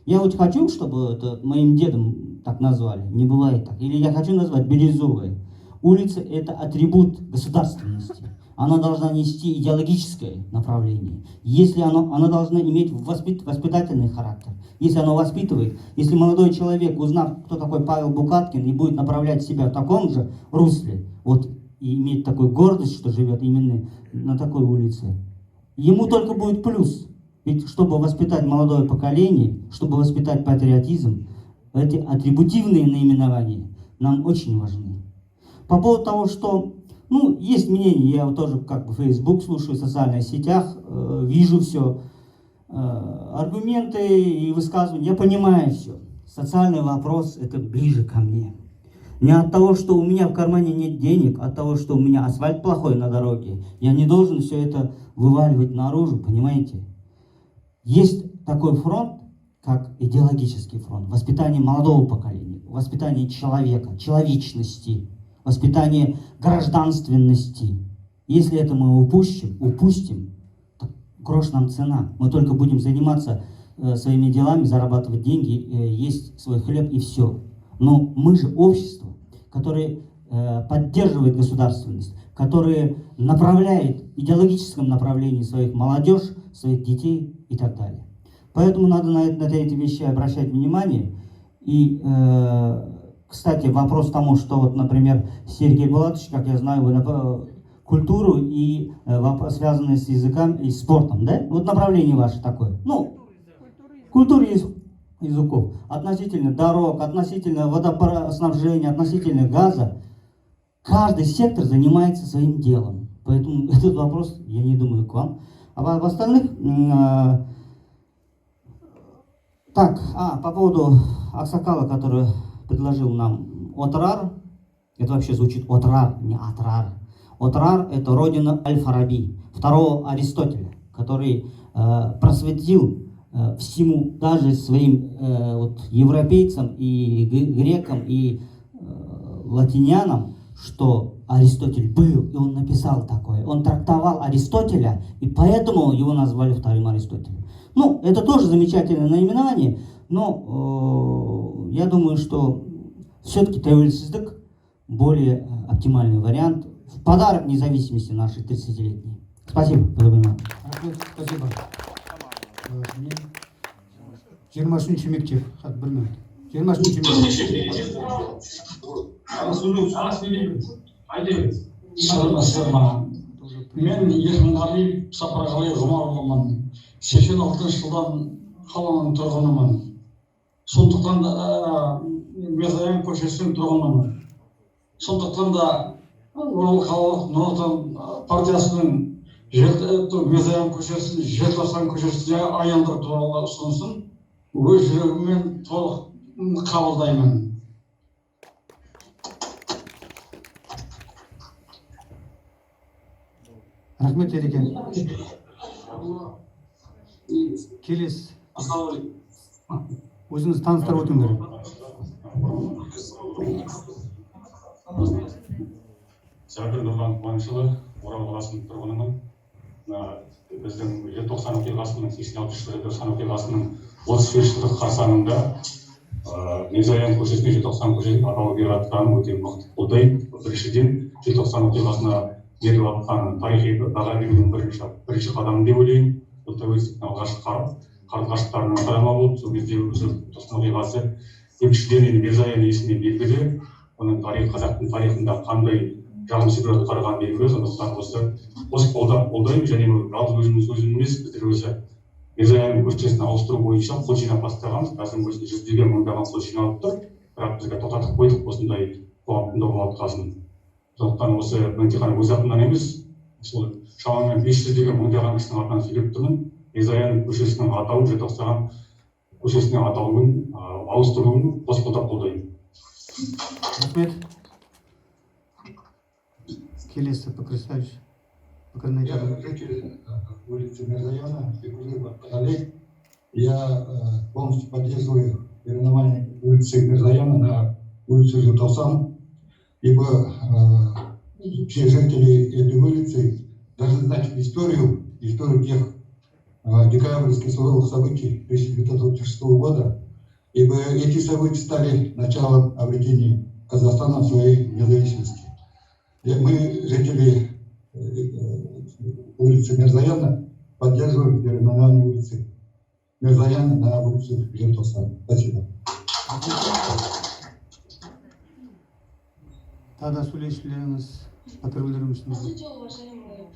Я вот хочу, чтобы это моим дедом так назвали, не бывает так. Или я хочу назвать Березовая. Улица – это атрибут государственности. Она должна нести идеологическое направление. Если она должна иметь воспитательный характер. Если она воспитывает, если молодой человек, узнав, кто такой Павел Букаткин, и будет направлять себя в таком же русле, и иметь такую гордость, что живет именно на такой улице, ему только будет плюс. Ведь чтобы воспитать молодое поколение, чтобы воспитать патриотизм, эти атрибутивные наименования нам очень важны. По поводу того, что, есть мнение, я тоже как бы Facebook слушаю, в социальных сетях, вижу все, аргументы и высказывания, я понимаю все. Социальный вопрос – это ближе ко мне. Не от того, что у меня в кармане нет денег, от того, что у меня асфальт плохой на дороге, я не должен все это вываливать наружу, понимаете? Есть такой фронт, как идеологический фронт, воспитание молодого поколения, воспитание человека, человечности, воспитание гражданственности. Если это мы упустим, то грош нам цена. Мы только будем заниматься своими делами, зарабатывать деньги, есть свой хлеб и все. Но мы же общество, которое поддерживает государственность, которое направляет в идеологическом направлении своих молодежь, своих детей и так далее. Поэтому надо на эти вещи обращать внимание. И, кстати, вопрос тому, что например, Сергей Булатович, как я знаю, вы культуру и связанные с языками и спортом, да? Направление ваше такое. Культура языков. Относительно дорог, относительно водоснабжения, относительно газа. Каждый сектор занимается своим делом. Поэтому этот вопрос, я не думаю, к вам. А в остальных Так, по поводу Аксакала, который предложил нам Отрар, это вообще звучит Отрар, не Атрар. Отрар – это родина Аль-Фараби, второго Аристотеля, который просветил всему, даже своим европейцам и грекам и латинянам, что Аристотель был, и он написал такое. Он трактовал Аристотеля, и поэтому его назвали вторым Аристотелем. Ну, это тоже замечательное наименование, но я думаю, что все-таки тәуелсіздік более оптимальный вариант в подарок независимости нашей 30-летней. Спасибо, подумаем. Спасибо. 23-ші мектеп. 1 минут. 23-ші мектеп. Мен Ермінғали Сапарғали Ғұмарұлымын. 86 жылдан қаланың тұрғынымын. Сондықтан да Мирзоян көшесінің тұрғынымын. Сондықтан да Орал қалалық Нұр Отан партиясының Мирзоян көшесін желтоқсан көшесіне айналдыру туралы ұсынысын өз жүрегіммен толық қабылдаймын. Рахмет, Ереке. Келесі. Өзіңіз таныстырып өтіңдер. Сәбір Нұрлан Қуанышұлы, Орал қаласының тұрғынымын. Біздің желтоқсан оқиғасының 86 желтоқсан оқиғасының 35 жылдық қарсаңында Мирзоян көшесіне желтоқсан көшесін атауы беріп жатқанын өте мықты қолдаймын. Біріншіден желтоқсан оқиғасына беріліп жатқан тарихи баға берудің бірінші қадамы деп ойлаймын. Бұл тәуелсіздіктің алғашқы қарлығаштарының қадамы болып, сол кезде желтоқсан оқиғасы екіншіден енді Мирзоян есімі белгілі, оның қазақтың тарихында қандай жағымсыз рөл атқарғаны белгілі. Сондықтан осы қолдаймын және жалғыз өзім емес, біздер өзі Мирзоян көшесін ауыстыру бойынша қол жинап бастағанбыз. Қазір өзінде жүздеген мыңдаған қол жиналып тұр, бірақ бізге тоқтатып қойдық осындай қоғамда болып жатқасын. Сондықтан осы мен тек қана өз атымнан емес, сол шамамен 500-деген мыңдаған кісінің атынан сөйлеп тұрмын. Мирзоян көшесінің атауын желтоқсан көшесінің атауын ауыстыруын қос қолдап қолдаймын. Рахмет. Келесі пікірсайшы. Я житель улицы Мирзояна, коллег. Я полностью поддерживаю переименование улицы Мирзояна на улицу Желтосан, ибо все жители этой улицы должны знать историю тех декабрьских суровых событий 1936 года, ибо эти события стали началом обретения Казахстана своей независимости. Мы, жители улицы Мирзояна, поддерживаем переименование улицы Мирзояна на улицу Желтосан. Спасибо. Тағы сөйлеушілеріңіз, пікір білдіріңіз. Уважаемые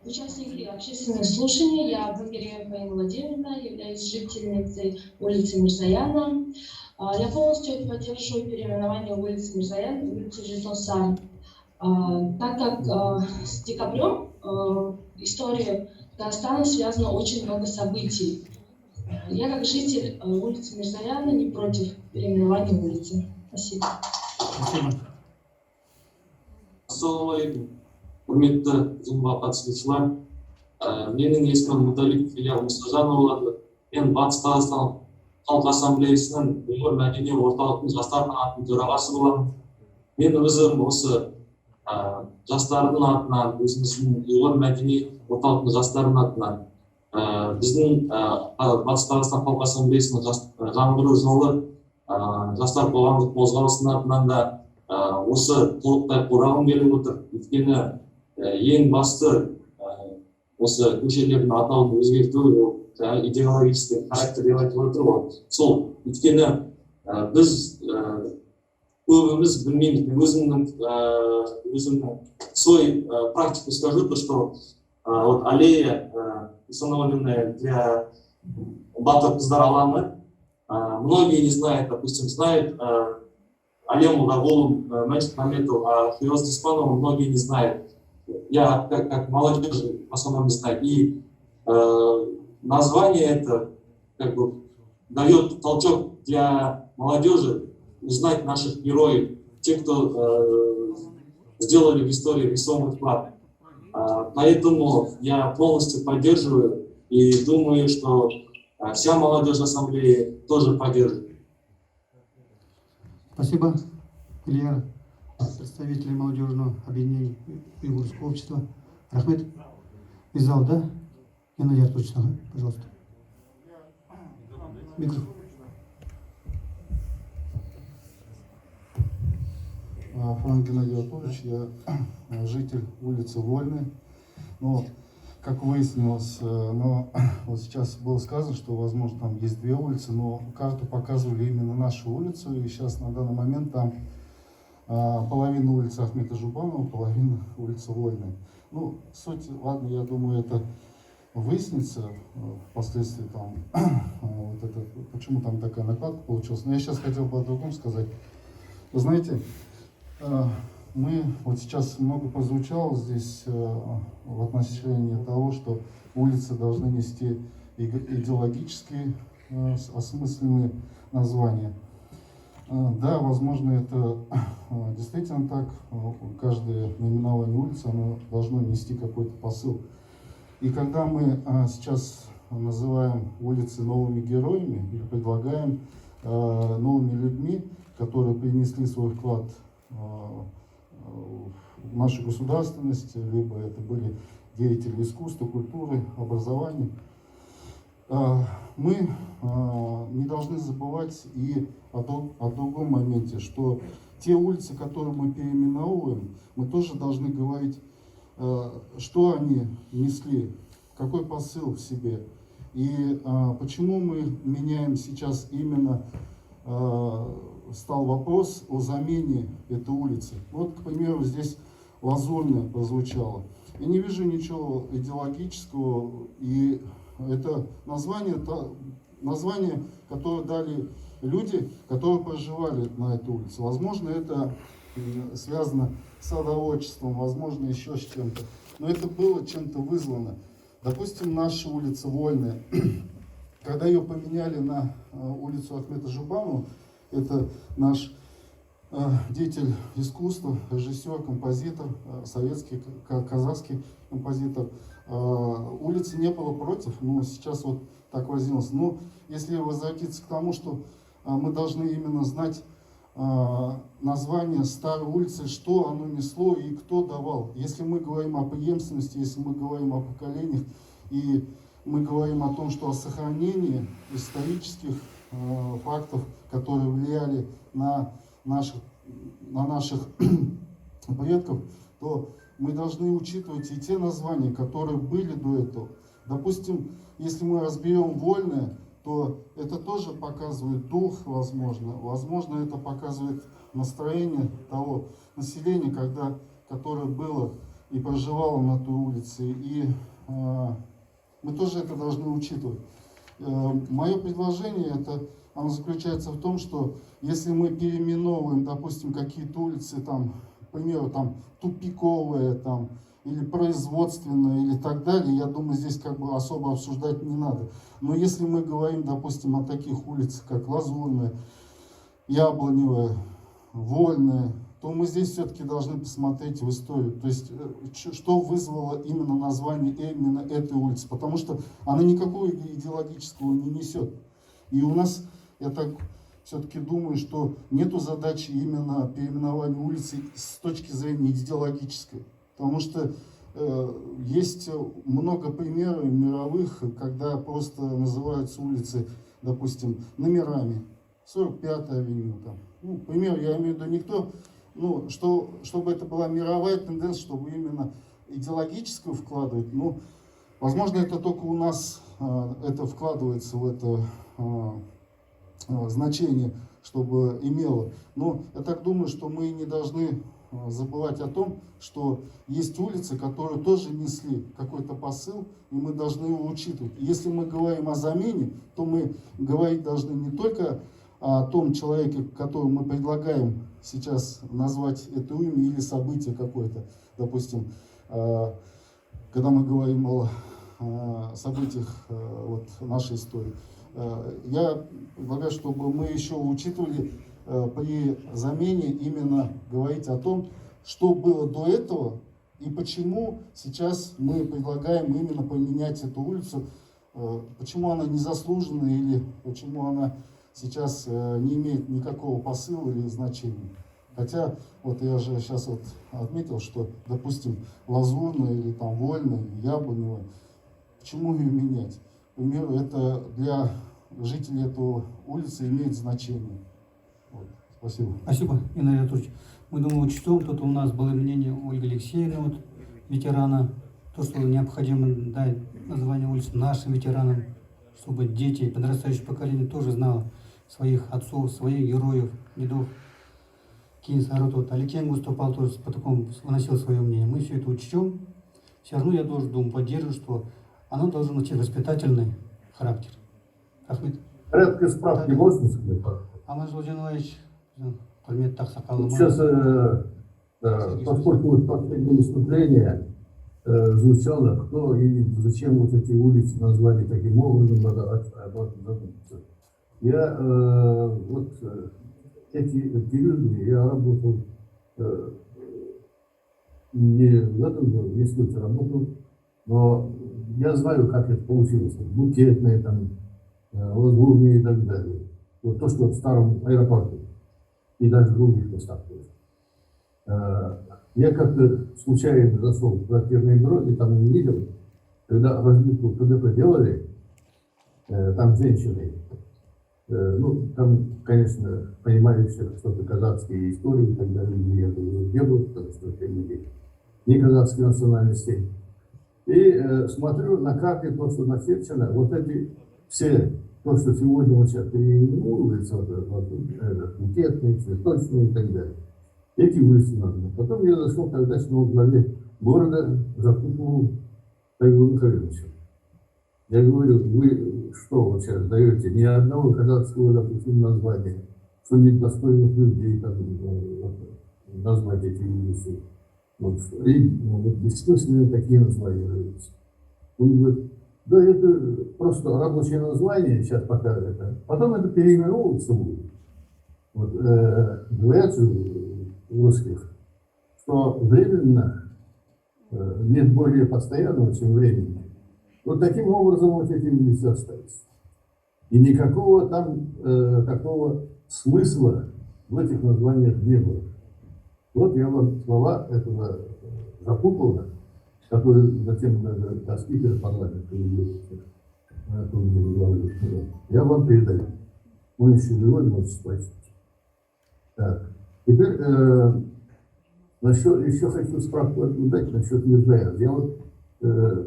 участники общественных слушаний, я Бакирева Фаина Владимировна, являюсь жительницей улицы Мирзояна. Я полностью поддерживаю переименование улицы Мирзояна в улицу Желтосан, так как с декабрем истории Казахстана связано очень много событий. Я как житель улицы Мирзояна не против переименования улицы. Спасибо. Ассалаумалейкум. Құрметті Зумға қатысушылар, менің есімім Мұталип Илья Мұстажанов болады. Мен Батыс Қазақстан Халық Ассамблеясының өңір мәдени орталықтың жастар қанатының төрағасы боламын. Мен өзім осы жастардың атынан, өзіміздің өңір мәдени орталықтың жастардың атынан, біздің Батыс Қазақстан Халық Ассамблеясының жаңғыру жолы жастар қоғамдық қозғалысының атынан да осы толықтай қорғағым келіп отыр. Өйткені ең басты осы көшелердің атауын өзгерту идеологический характер деп айтып отыр ғой. Сол өйткені біз көбіміз білмейміз. Өзімнің свой практику скажу, то что вот аллея, установленная для батыр қыздар алаңы, многие не знают, допустим, знают Алему Даголу, Мэджид Мамету, а Фироз Диспанову многие не знают. Я как молодежь в основном не знаю. И название это как бы дает толчок для молодежи узнать наших героев, тех, кто сделали в истории весомый вклад. Поэтому я полностью поддерживаю и думаю, что вся молодежь ассамблеи тоже поддержит. Спасибо, Илья, представители молодежного объединения уйгурского общества. Рахмет. Из зала, да? Геннадий Артурович, пожалуйста. Микрофон. Франк Геннадий Артурович, я житель улицы Вольной. Но, как выяснилось, вот сейчас было сказано, что, возможно, там есть две улицы, но карту показывали именно нашу улицу, и сейчас на данный момент там половина улицы Ахмета Жубанова, половина улицы Вольной. Ну, суть, ладно, я думаю, это выяснится впоследствии, там, вот это, почему там такая накладка получилась. Но я сейчас хотел бы о другом сказать. Вы знаете, мы, вот сейчас много прозвучало здесь в отношении того, что улицы должны нести идеологические осмысленные названия. Да, возможно, это действительно так. Каждое наименование улицы, оно должно нести какой-то посыл. И когда мы сейчас называем улицы новыми героями или предлагаем новыми людьми, которые принесли свой вклад в нашу государственность, либо это были деятели искусства, культуры, образования, мы не должны забывать и о другом моменте, что те улицы, которые мы переименовываем, мы тоже должны говорить, что они несли, какой посыл в себе. И почему мы меняем сейчас именно, стал вопрос о замене этой улицы. Вот, к примеру, здесь Лазурная прозвучало. Я не вижу ничего идеологического, и это название, которое дали люди, которые проживали на этой улице. Возможно, это связано с садоводчеством, возможно, еще с чем-то. Но это было чем-то вызвано. Допустим, наша улица Вольная, когда ее поменяли на улицу Ахмета Жубанова, это наш деятель искусства, режиссер, композитор, советский, казахский композитор. Улицы не было против, но сейчас вот так возилось. Но если возвратиться к тому, что мы должны именно знать название старой улицы, что оно несло и кто давал. Если мы говорим о преемственности, если мы говорим о поколениях, и мы говорим о том, что о сохранении исторических фактов, которые влияли на наших предков, то мы должны учитывать и те названия, которые были до этого. Допустим, если мы разберем Вольное, то это тоже показывает дух, возможно. Возможно, это показывает настроение того населения, которое было и проживало на той улице. И мы тоже это должны учитывать. Мое предложение, оно заключается в том, что если мы переименовываем, допустим, какие-то улицы, там, к примеру, там, тупиковые, там, или производственные, или так далее, я думаю, здесь как бы особо обсуждать не надо. Но если мы говорим, допустим, о таких улицах, как Лазурная, Яблоневая, Вольная, то мы здесь все-таки должны посмотреть в историю. То есть, что вызвало именно название именно этой улицы. Потому что она никакого идеологического не несет. И у нас, я так все-таки думаю, что нету задачи именно переименования улицы с точки зрения идеологической. Потому что есть много примеров мировых, когда просто называются улицы, допустим, номерами. 45-я авеню, там. Ну, пример, я имею в виду никто, ну, чтобы это была мировая тенденция, чтобы именно идеологическую вкладывать, ну, возможно, это только у нас это вкладывается в это значение, чтобы имело. Но я так думаю, что мы не должны забывать о том, что есть улицы, которые тоже несли какой-то посыл, и мы должны его учитывать. И если мы говорим о замене, то мы говорить должны не только о том человеке, которому мы предлагаем сейчас назвать это имя или событие какое-то. Допустим, когда мы говорим о событиях вот, нашей истории. Я предлагаю, чтобы мы еще учитывали при замене именно говорить о том, что было до этого и почему сейчас мы предлагаем именно поменять эту улицу, почему она незаслуженна или почему она сейчас не имеет никакого посыла или значения. Хотя, вот я же сейчас вот отметил, что, допустим, Лазурная или там Вольная, или Яблоневая, почему ее менять? К примеру, это для жителей этой улицы имеет значение. Вот. Спасибо. Спасибо, Игнат Анатольевич. Мы, думаю, учтем. Тут у нас было мнение Ольги Алексеевны, вот, ветерана, то, что необходимо дать название улицы нашим ветеранам, чтобы дети и подрастающее поколение тоже знало своих отцов, своих героев, дедов. Вот Алексей выступал тоже по такому, выносил свое мнение. Мы все это учтем. Все равно я тоже думаю, поддерживаю, что оно должно носить воспитательный характер. Рахмет. Порядка справки можно сказать? Алмаз Владимирович, Кульмет Тахсакалов. Сейчас, поскольку вот последнее выступление звучало, кто и зачем вот эти улицы назвали таким образом, надо задуматься. Я вот эти периоды я работал не в этом институте работал, но я знаю, как это получилось. Букетные, там, Лазурные и так далее. Вот то, что в старом аэропорту и даже в других местах тоже. Я как-то случайно зашел в квартирное бюро и там увидел, когда разбитку КДП делали, там женщины, ну, там, конечно, понимающие что-то казахские истории и так далее, я не был, потому что это люди не казахской национальности. И смотрю на карте, то, что начерчено, вот эти все, то, что сегодня вот сейчас переименуется, букетные, цветочные и так далее. Эти улицы нужны. Потом я зашел к тогдашнему главе города Жакупову Тайгулу Михайловичу. Я говорю, вы что вот сейчас даете ни одного казахского, допустим, названия, что недостойных людей там, назвать эти улицы. Вот, вот бессмысленные такие названия даются. Он говорит, да это просто рабочее название сейчас пока это. Потом это переименовываться будет. Вот, говорят у русских, что временно нет более постоянного, чем времени. Вот таким образом вот эти улицы остались. И никакого там такого смысла в этих названиях не было. Вот я вам слова этого Жакупова, который затем до спикера парламента я вам передаю. Он еще живой, можете спросить. Так. Теперь еще хочу справку дать насчет Мирзаяна. Я вот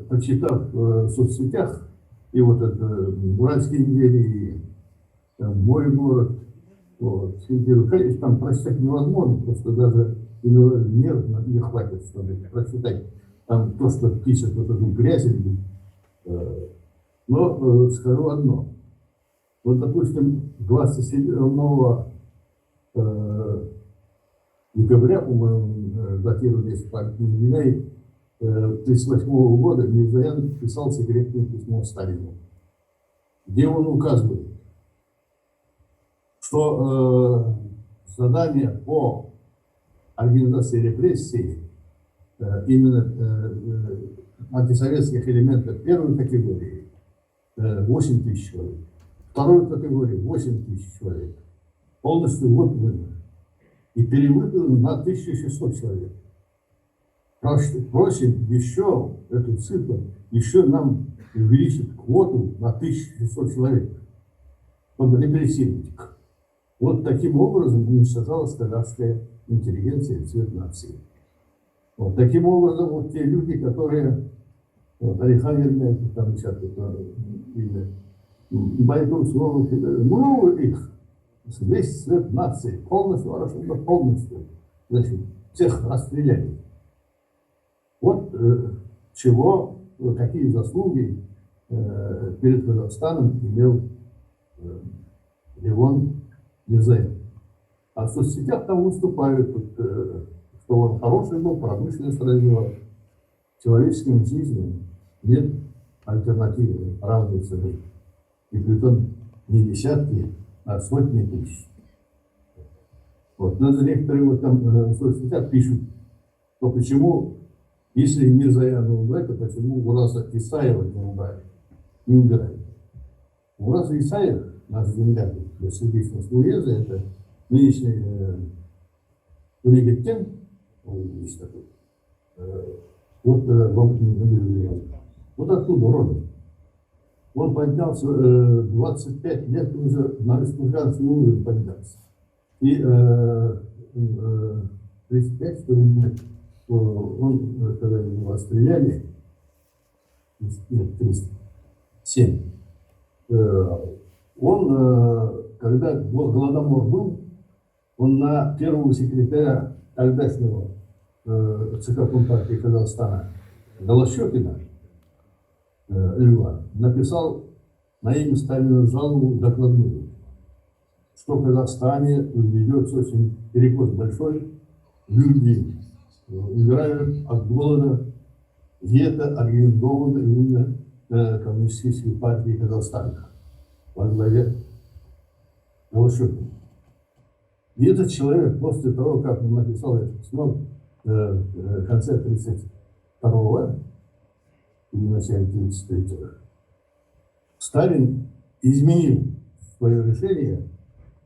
почитав в соцсетях, и вот это Уральские недели, мой город, вот, конечно, там прочитать невозможно, просто даже нервно не хватит, чтобы прочитать там то, что пишет вот эту грязь. Но скажу одно. Вот, допустим, 27 декабря, по-моему, датировались памятными 1938 года, Мирзаян писал секретное письмо Сталину, где он указывает, что задание по организации репрессий именно антисоветских элементов первой категории 8 тысяч человек, второй категории 8 тысяч человек, полностью выполнено и перевыполнено на 1600 человек. Просим еще эту цифру, еще нам увеличить квоту на 1600 человек, чтобы репрессировать их. Вот таким образом уничтожалась казахская интеллигенция, цвет нации. Вот таким образом вот те люди, которые, вот Алихан Ермяков, там сейчас имя, Байдун Суворов, ну их, весь цвет нации, полностью, полностью, значит, всех расстреляли. Вот чего, какие заслуги перед Казахстаном имел Левон Мирзаян. А в соцсетях там выступают, что он хороший был, промышленность развивал, человеческим жизням нет альтернативы, равные цены. И притом не десятки, а сотни тысяч. Вот. Но некоторые вот там в соцсетях пишут, что почему, если Мирзаяна убрать, то почему Ураса Исаева не убрали, не убирали. Ураса Исаев, наш земляк, сердечность уезда, это нынешний Унигеттен, есть такой, вот оттуда родом. Он поднялся 25 лет уже на республиканский уровень поднялся. И 35, что ли, он, когда его расстреляли, нет, 37, он, когда Голодомор был, он на первого секретаря тогдашнего ЦК Компартии Казахстана Голощекина Льва написал на имя Сталина жалобу докладную, что в Казахстане ведется очень перекос большой, люди умирают от голода, и это организовано именно Коммунистической партией Казахстана во главе Голощекина. И этот человек после того, как он написал это письмо в конце 1932-го, в начале 1933-го, Сталин изменил свое решение,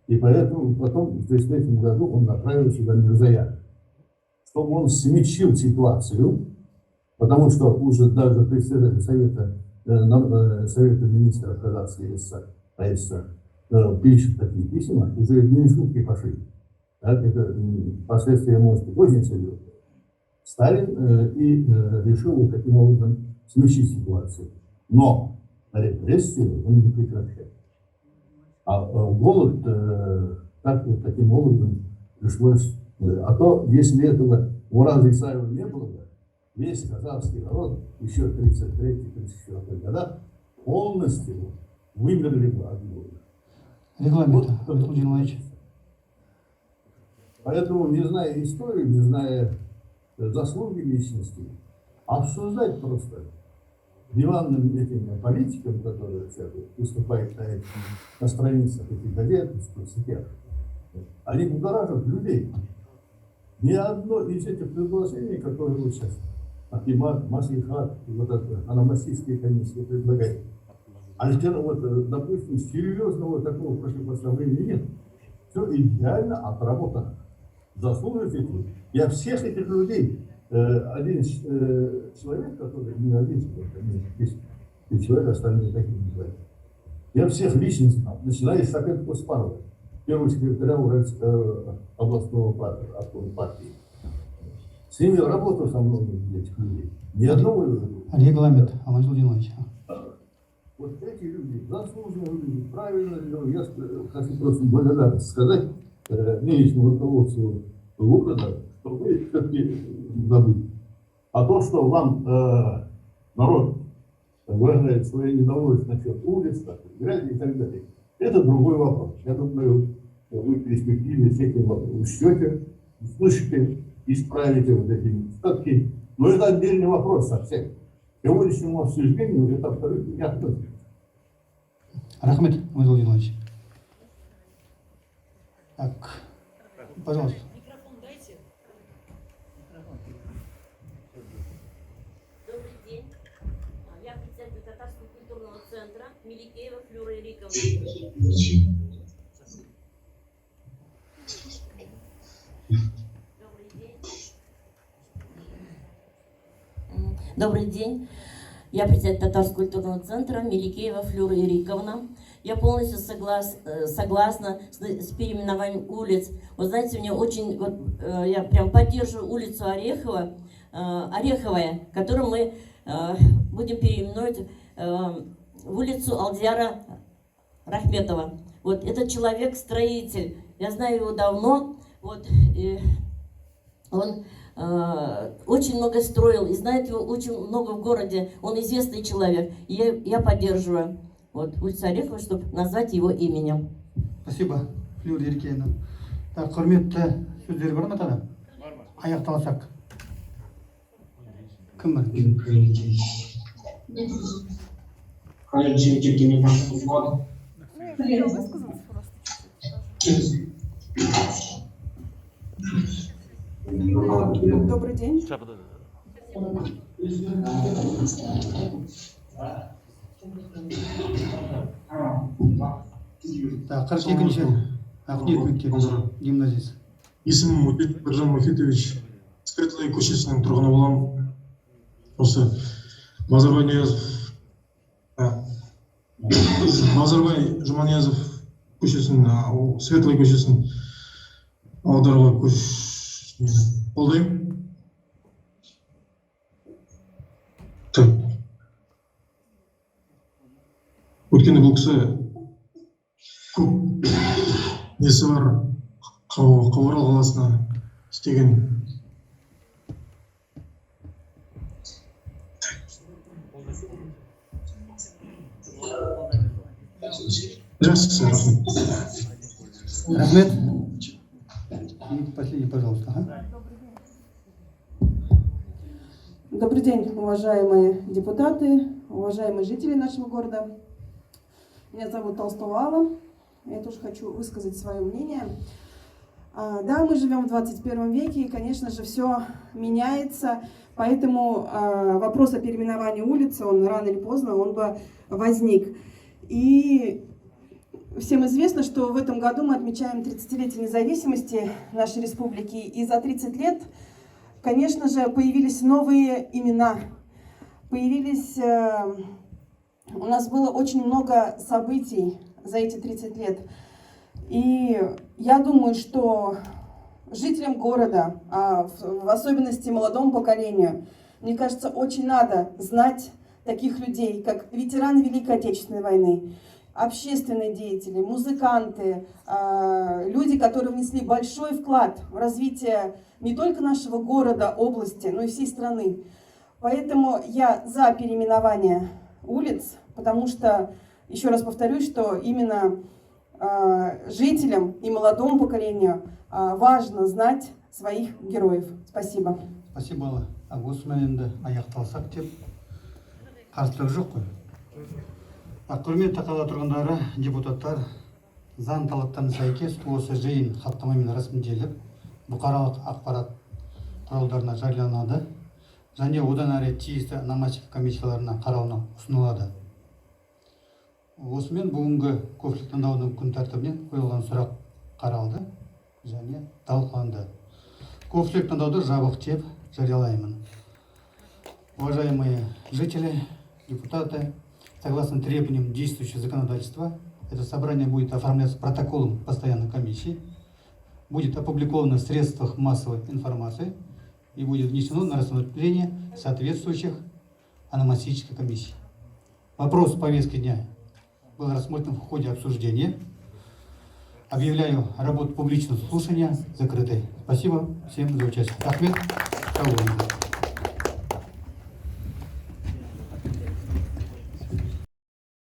и поэтому потом в 1933 году он направил сюда Мирзаяна, чтобы он смягчил ситуацию, потому что уже даже председатель Совета министров Казахской ССР пишет такие письма, уже не шутки пошли. Так, это последствия может быть очень серьезные. Сталин решил таким образом смягчить ситуацию. Но репрессии он не прекращает. А голод таким образом пришлось. А то, если этого Ураза Исаева не было, весь казахский народ еще в 1933-1934 годах полностью вымерли бы от голода. Регламент, Владимир Иванович. Поэтому, не зная истории, не зная заслуги личности, обсуждать просто диванным этим политикам, которые выступают на страницах этих газет, в соцсетях, они будоражат людей. Ни одно из этих предложений, которые вот сейчас Акимат, Маслихат, вот это, аномастические комиссии предлагают, вот, допустим, серьезного такого противопоставления нет. Все идеально отработано. Заслуживаете. Я всех этих людей, один человек, который, не один человек, и человек, остальные такие не знают. Я всех лично знал, начиная с Сапет Куспарова, первого секретаря Уральского областного партии. С ними работал со мной этих людей. Ни одного. Регламент, Владимир Иванович. Вот эти люди, заслуженные люди, правильно, я хочу просто благодарность сказать нынешнему руководству города, что вы все-таки забыли. А то, что вам народ выражает свое недовольство насчет улиц, грязи и так далее, это другой вопрос. Я думаю, вы в перспективе с этим учтете, слышите, исправите вот эти недостатки. Но это отдельный вопрос совсем. Сегодняшнему обсуждению это абсолютно не относится. Рахмет, Владимир Иванович. Так, пожалуйста. Микрофон дайте. Добрый день. Я председатель Татарского культурного центра Меликеева Флюра Ириковна. Добрый день. Я председатель Татарского культурного центра Меликеева Флюра Ириковна. Я полностью согласна с переименованием улиц. Вы знаете, мне очень, я прям поддерживаю улицу Ореховая, которую мы будем переименовать в улицу Алдияра Рахметова. Вот этот человек строитель, я знаю его давно, вот, он очень много строил и знает его очень много в городе. Он известный человек. И я поддерживаю улицу Орехова, чтобы назвать его именем. Спасибо, Флюра Еркеевна. Так, құрметті сөздер бар ма тағы? Аяқталсақ. Кім бар? Конечно, тільки не можна. Добрый день. Так, 42-ші Ақниет мектебі гимназиясы. Есімім Мұхит Біржан Мұхитович, Светлый көшесінің тұрғыны боламын. Осы Назарбай Жұманиязов көшесінің, Светлый көшесінің аударуға қолдаймын. Өйткені бұл кісі көп несі бар, Қауырал қаласына істеген. Жақсы, рахмет. Рахмет. И последний, пожалуйста. Ага. Добрый день, уважаемые депутаты, уважаемые жители нашего города. Меня зовут Толстова Алла. Я тоже хочу высказать свое мнение. Да, мы живем в 21 веке, и, конечно же, все меняется, поэтому вопрос о переименовании улицы, он рано или поздно, он бы возник. И всем известно, что в этом году мы отмечаем 30-летие независимости нашей республики, и за 30 лет, конечно же, появились новые имена, появились... У нас было очень много событий за эти 30 лет. И я думаю, что жителям города, в особенности молодому поколению, мне кажется, очень надо знать таких людей, как ветераны Великой Отечественной войны, общественные деятели, музыканты, люди, которые внесли большой вклад в развитие не только нашего города, области, но и всей страны. Поэтому я за переименование улиц, потому что, еще раз повторюсь, что именно жителям и молодому поколению важно знать своих героев. Спасибо. Спасибо. Осымен енді аяқталсақ деп қарсылық жоқ қой. Құрметті қала тұрғындары, депутаттар, заң талаптарына сәйкес осы жиын хаттамамен рәсімделіп, бұқаралық ақпарат құралдарына жарияланады және одан әрі тиісті нормативтік комиссияларына қарауына ұсынылады. Осымен бүгінгі көпшілік тыңдаудың күн тәртібінен қойылған сұрақ қаралды және талқыланды. Көпшілік тыңдауды жабық деп жариялаймын. Уважаемые жители, депутаты, согласно требованиям действующего законодательства, это собрание будет оформляться протоколом постоянной комиссии, будет опубликовано в средствах массовой информации и будет внесено на рассмотрение соответствующих ономастических комиссий. Вопрос повестки дня был рассмотрен в ходе обсуждения. Объявляю работу публичного слушания закрытой. Спасибо всем за участие. Ахмед.